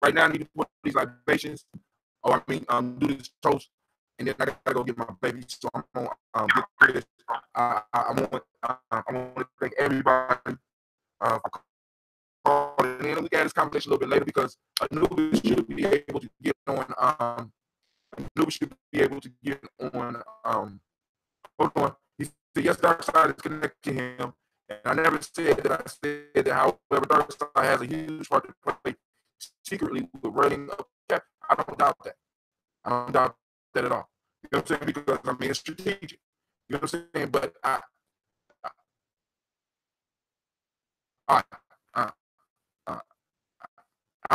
right now I need to put these libations. Do this toast, and then I gotta go get my baby. So I'm gonna get through this. I want to thank everybody for calling in. We got this conversation a little bit later because Anubis should be able to get on. Hold on. He said yes, Darkseid is connected to him, and I never said that. I said that. However, Darkseid has a huge part to play secretly with writing up. I don't doubt that. I don't doubt that at all. You know what I'm saying? Because I mean, it's strategic. You know what I'm saying? But I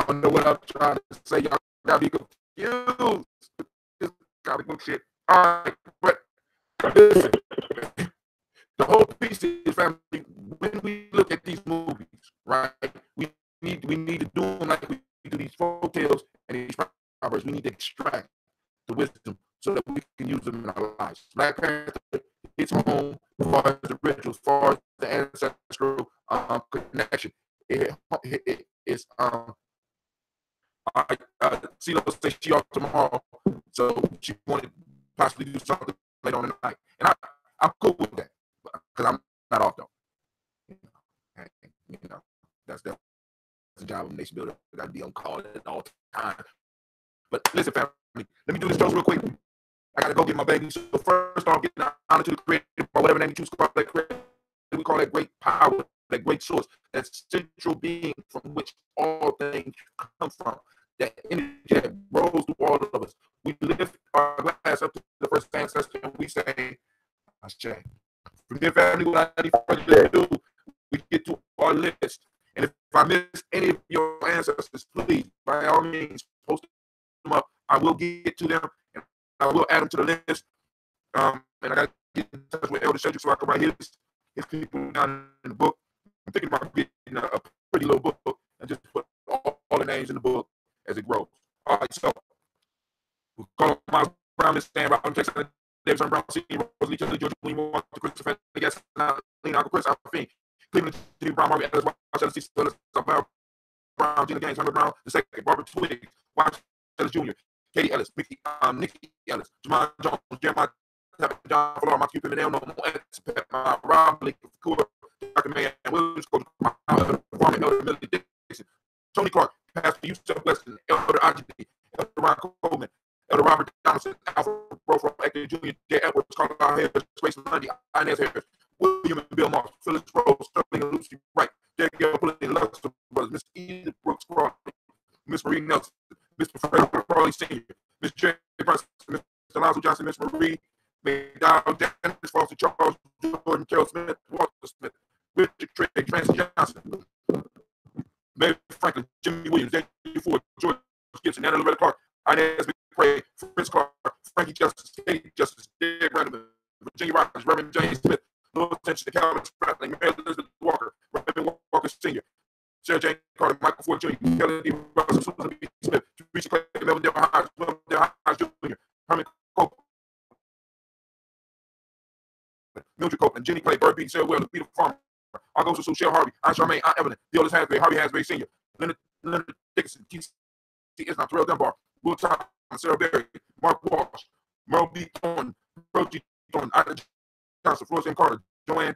don't know what I'm trying to say. Y'all gotta be confused with this comic book shit. All right, but listen, the whole piece is, family, when we look at these movies, right? We need to do them like we do these folk tales and these proverbs. We need to extract the wisdom so that we can use them in our lives. Black Panther hits home as far as the rituals, as far as the ancestral connection. It's CeeLo says she off tomorrow, so she wanted to possibly do something later on in the night, and I'm cool with that because I'm not off though. You know, that's the job of a nation builder. I gotta be on call at all times. But listen, family, let me do this toast real quick. I gotta go get my baby. So first off, getting honor to the creator, or whatever name you choose to call that creator. We call that great power, that great source, that central being from which all things come from. That energy that rolls through all of us. We lift our glass up to the first ancestor and we say, Ashe. From their family, what I need for you to do, we get to our list. And if I miss any of your ancestors, please, by all means, post them up. I will get to them and I will add them to the list. And I got to get in touch with Elder Shedrick so I can write his people down in the book. I'm thinking about getting a pretty little book and just put all the names in the book as it grows. All right, so we'll call Miles Brown, Miss Stan Brown, Jackson Davidson Brown, Senior, Rosalie, Georgia, William, Christopher, yes, Lena, Uncle Chris, Alpha, Cleveland, T. Brown, Marvin, Ellis, Washington, C. Phillips, Brown, Gina Gaines, Hunter Brown, the second, Barbara Twiggs, Washington Jr., Katie Ellis, Nikki Ellis, Jamon Jones, Jeremiah, John Flora, my Cupid, Manel, no, Rob, Blake, Cooper, Dr. Man, Williams, Coach, Farmer, Elder, Millie Dixon, Tony Clark, Pastor Yusuf Weston, Elder Ajay, Elder Ron Coleman, Elder Robert Johnson, Alfred Brofro, Actor Jr., J. Edwards, Carl Harris, Grace Lundy, Inez Harris, William and Bill Moss, Phyllis Rose, Sterling and Lucy Wright, J. Gail Pulley, Luxor Brothers, Miss Edith Brooks Crawley, Miss Marie Nelson, Mr. Frederick Crawley Sr., Miss Jerry Brunson, Mr. Alonzo Johnson, Miss Marie McDowell, Dennis Foster, Charles Jordan, Carol Smith, Walter Smith, Richard Trigg, Francis Johnson, Mary Franklin, Jimmy Williams, Daniel Ford, George Gibson, Anna Loretta Clark, Inez McCrae, Fritz Clark, Frankie Justice, Katie Justice, Derek Randleman, Virginia Rogers, Reverend James Smith, Louis Attention to Calvin Sprattling, Mary Elizabeth Walker, Reverend Walker Sr., Sarah Jane Carter, Michael Ford Jr., Kelly D. Russell, Susan B. Smith, Teresa Clay, Melvin Del Hodge, William Del Hodge Jr., Herman Copeland, Mildred Copeland, Jenny Clay, Bird B. Sarah Wells, Peter Farmer, Argos Sue, Shell Harvey, Aunt Charmaine, Aunt Evelyn, Deolis Hansberry, Harvey Hansberry Sr., Leonard Dixon, Keith Islam, Terrell Dunbar, Will Thomas, Sarah Berry, Mark Walsh, Merle B. Thornton, Pearl G. Thornton, Ida Johnson, Florence M. Carter, Joanne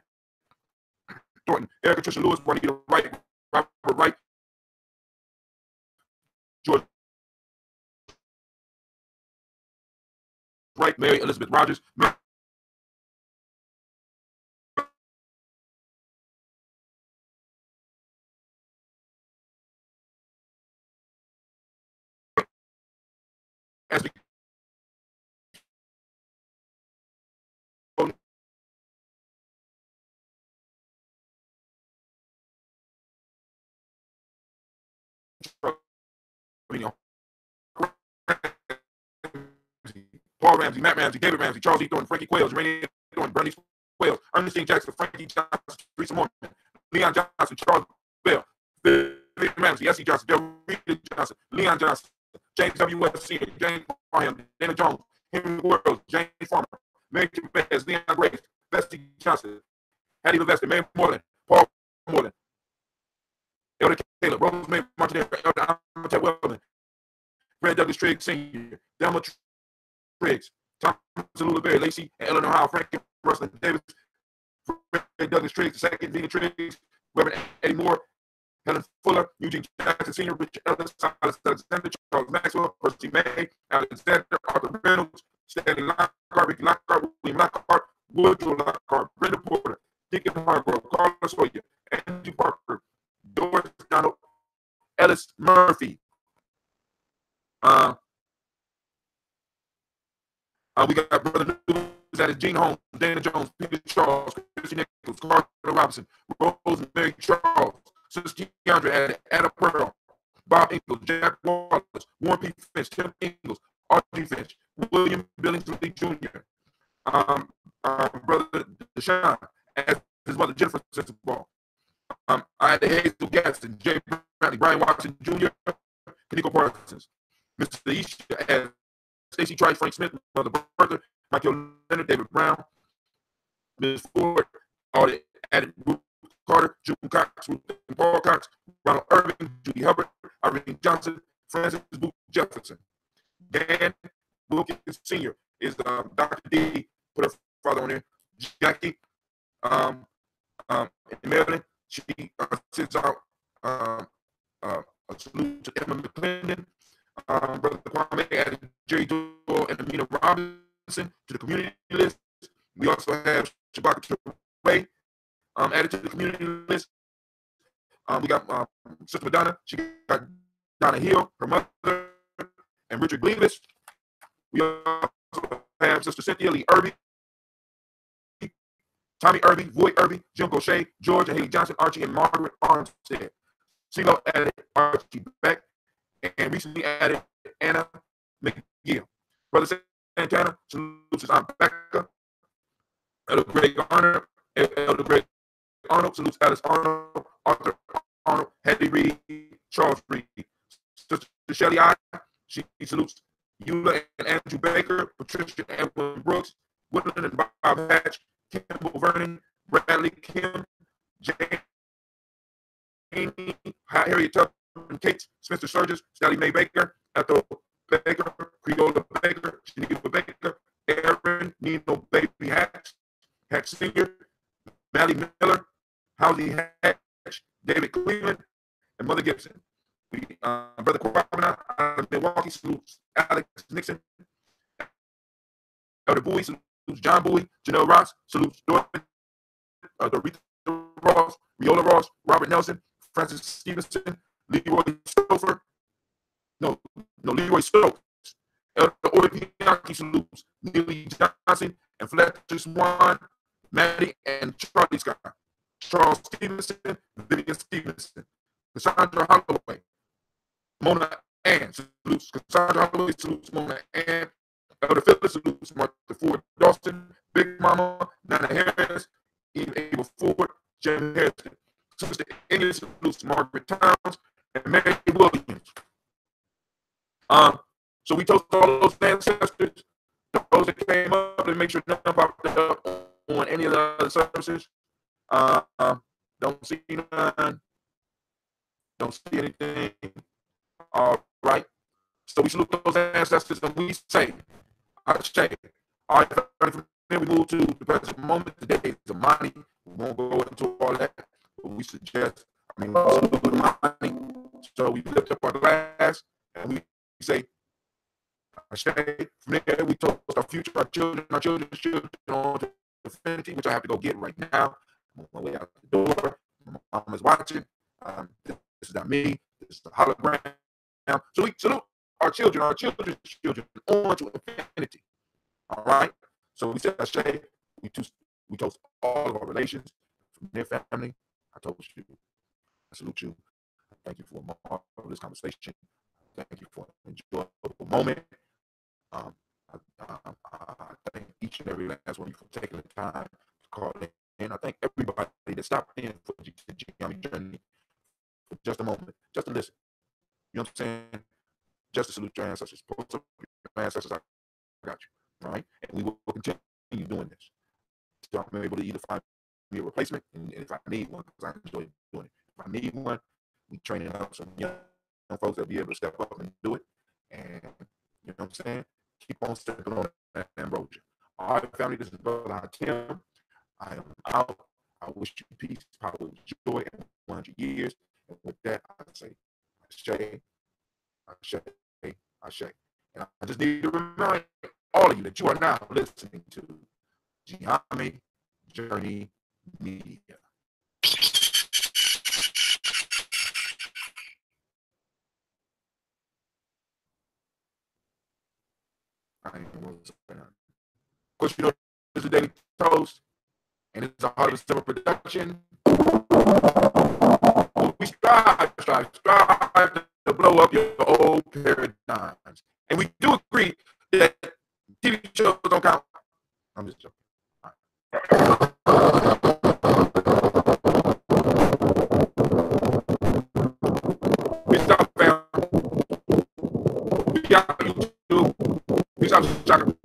Thornton, Erica Tricia Lewis, Juanita Wright, Robert Wright, George Wright, Mary Elizabeth Rogers, as we Paul Ramsey, Matt Ramsey, David Ramsey, Charles E. Thornton, Frankie Quails, Rainey Thornton, Bernice Quails, Ernestine Jackson, Frankie Johnson, Teresa Morgan, Leon Johnson, Charles Bell, Vivian Ramsey, S.E. Johnson, Delrita Johnson, Leon Johnson, James W. West Sr., James Parham, Dana Jones, Henry World, James Farmer, Mary Bez, Leon Graves, Bessie Johnson, Hattie Levesque, Mary Moreland, Paul Moreland, Elder Caleb, Rosemary Martinez, Elder Amatette Wellman, Fred Douglas Triggs Sr., Delma Triggs, Thomas Lula Berry, Lacey, and Eleanor Howe, Frank Russell Davis, Fred Douglas Triggs II, Vina Triggs, Reverend Eddie Moore, Helen Fuller, Eugene Jackson Sr., Richard Ellis, Alexander, Charles Maxwell, Percy May, Alexander, Arthur Reynolds, Stanley Lockhart, Ricky Lockhart, William Lockhart, Woodrow Lockhart, Brenda Porter, Deacon Hargrove, Carlos Sawyer, Andrew Parker, Doris Donald, Ellis Murphy. We got Brother News, that is Gene Holmes, Dana Jones, Peter Charles, Chrissy Nichols, Carter Robinson, Rosemary Charles, Sister Keandra, Anna Pearl, Bob Ingalls, Jack Wallace, Warren P. Finch, Tim Ingalls, Audrey Finch, William Billingsley Jr., Brother Deshaun, as his mother Jennifer Sensible. I had the Hazel Gaston, Jay Bradley, Brian Watson Jr., Kaniko Parsons, Mr. Isha, as Stacey Trice, Frank Smith, Mother Bertha, Michael Leonard, David Brown, Ms. Ford, all the added Ruth Carter, June Cox, Ruth and Paul Cox, Ronald Irving, Judy Hubbard, Irene Johnson, Francis Booth Jefferson. Dan Wilkins Sr. is Dr. D, put her father on there, Jackie, in Maryland, she sends out a salute to Emma McClendon, Brother Kwame added Jerry Doyle and Amina Robinson to the community list. We also have Shabaka Way added to the community list. We got Sister Madonna. She got Donna Hill, her mother, and Richard Gleavis. We also have Sister Cynthia Lee Irby, Tommy Irby, Voight Irby, Jim Gaucher, George and Haley Johnson, Archie and Margaret Armstead. CeeLo added Archie Beck, and recently added Anna McGill. Brother Santana salutes his Aunt Becca. Elder Greg Arnold salutes Alice Arnold, Arthur Arnold, Hattie Reed, Charles Reed. Sister Shelley I, she salutes Eula and Andrew Baker, Patricia and Edwin Brooks, Woodland and Bob Hatch, Kimball Vernon, Bradley Kim, Jane, Harriet Tubman Cates, Spencer Surges, Sally Mae Baker, Ethel Baker, Creola Baker, Geneva Baker, Aaron Nino Baby Hatch, Hatch Sr., Mally Miller, Howsey Hatch, David Cleveland, and Mother Gibson. Brother Kwabena out of Milwaukee salutes Alex Nixon. Elder Bowie salutes John Bowie. Janelle Ross salutes Dorothy Ross, Riola Ross, Robert Nelson, Francis Stevenson, Leroy Stouffer. Leroy Stokes. Elder Ori Bianchi salutes Neely Johnson, and Fletcher Swan, Maddie, and Charlie Scott. Charles Stevenson, Vivian Stevenson, Cassandra Holloway, Mona Ann, salutes Cassandra Holloway, salutes Mona Ann, Elder Phillips, salutes Martha Ford Dawson, Big Mama, Nana Harris, Eve Abel Ford, Jen Harrison, Sister English, salutes Margaret Towns, and Mary Williams. So we toast all those ancestors, those that came up, and make sure nothing popped up on any of the other services. Don't see none. Don't see anything. All right. So we salute those ancestors and we say, I say, all right, from there we move to the present moment. Today is Imani. We won't go into all that, but we suggest, we salute Imani. So we lift up our glass and we say, I say, from there we toast our future, our children's children on to infinity, which I have to go get right now. I'm on my way out the door. My mom is watching. This is not me. This is the hologram. So we salute our children's children on to infinity. All right. So we say, I say, we toast all of our relations from their family. I toast you. I salute you. Thank you for a marvelous conversation. Thank you for an enjoyable moment. I thank each and every last one of you for taking the time to call in. I thank everybody that stopped in for the Gye-Nyame journey for just a moment, just to listen. You know what I'm saying? Just to salute your ancestors. Post up your ancestors. I got you. All right? And we will continue doing this. So I'm able to either find me a replacement, and if I need one, because I enjoy doing it. If I need one, we training up some young folks that'll be able to step up and do it. And you know what I'm saying? Keep on stepping on that ambrosia. All right, family, this is Brother Tim. I am out. I wish you peace, power, joy, and 100 years. And with that, I say, Ashe. And I just need to remind all of you that you are now listening to Gye-Nyame Journey Media. Of course, you know, this is a daily toast, and it's a Heart of Summer production. We strive to blow up your old paradigms. And we do agree that TV shows don't count. I'm just joking. All right. Peace out, fam. We out, YouTube. Peace out, Shaka.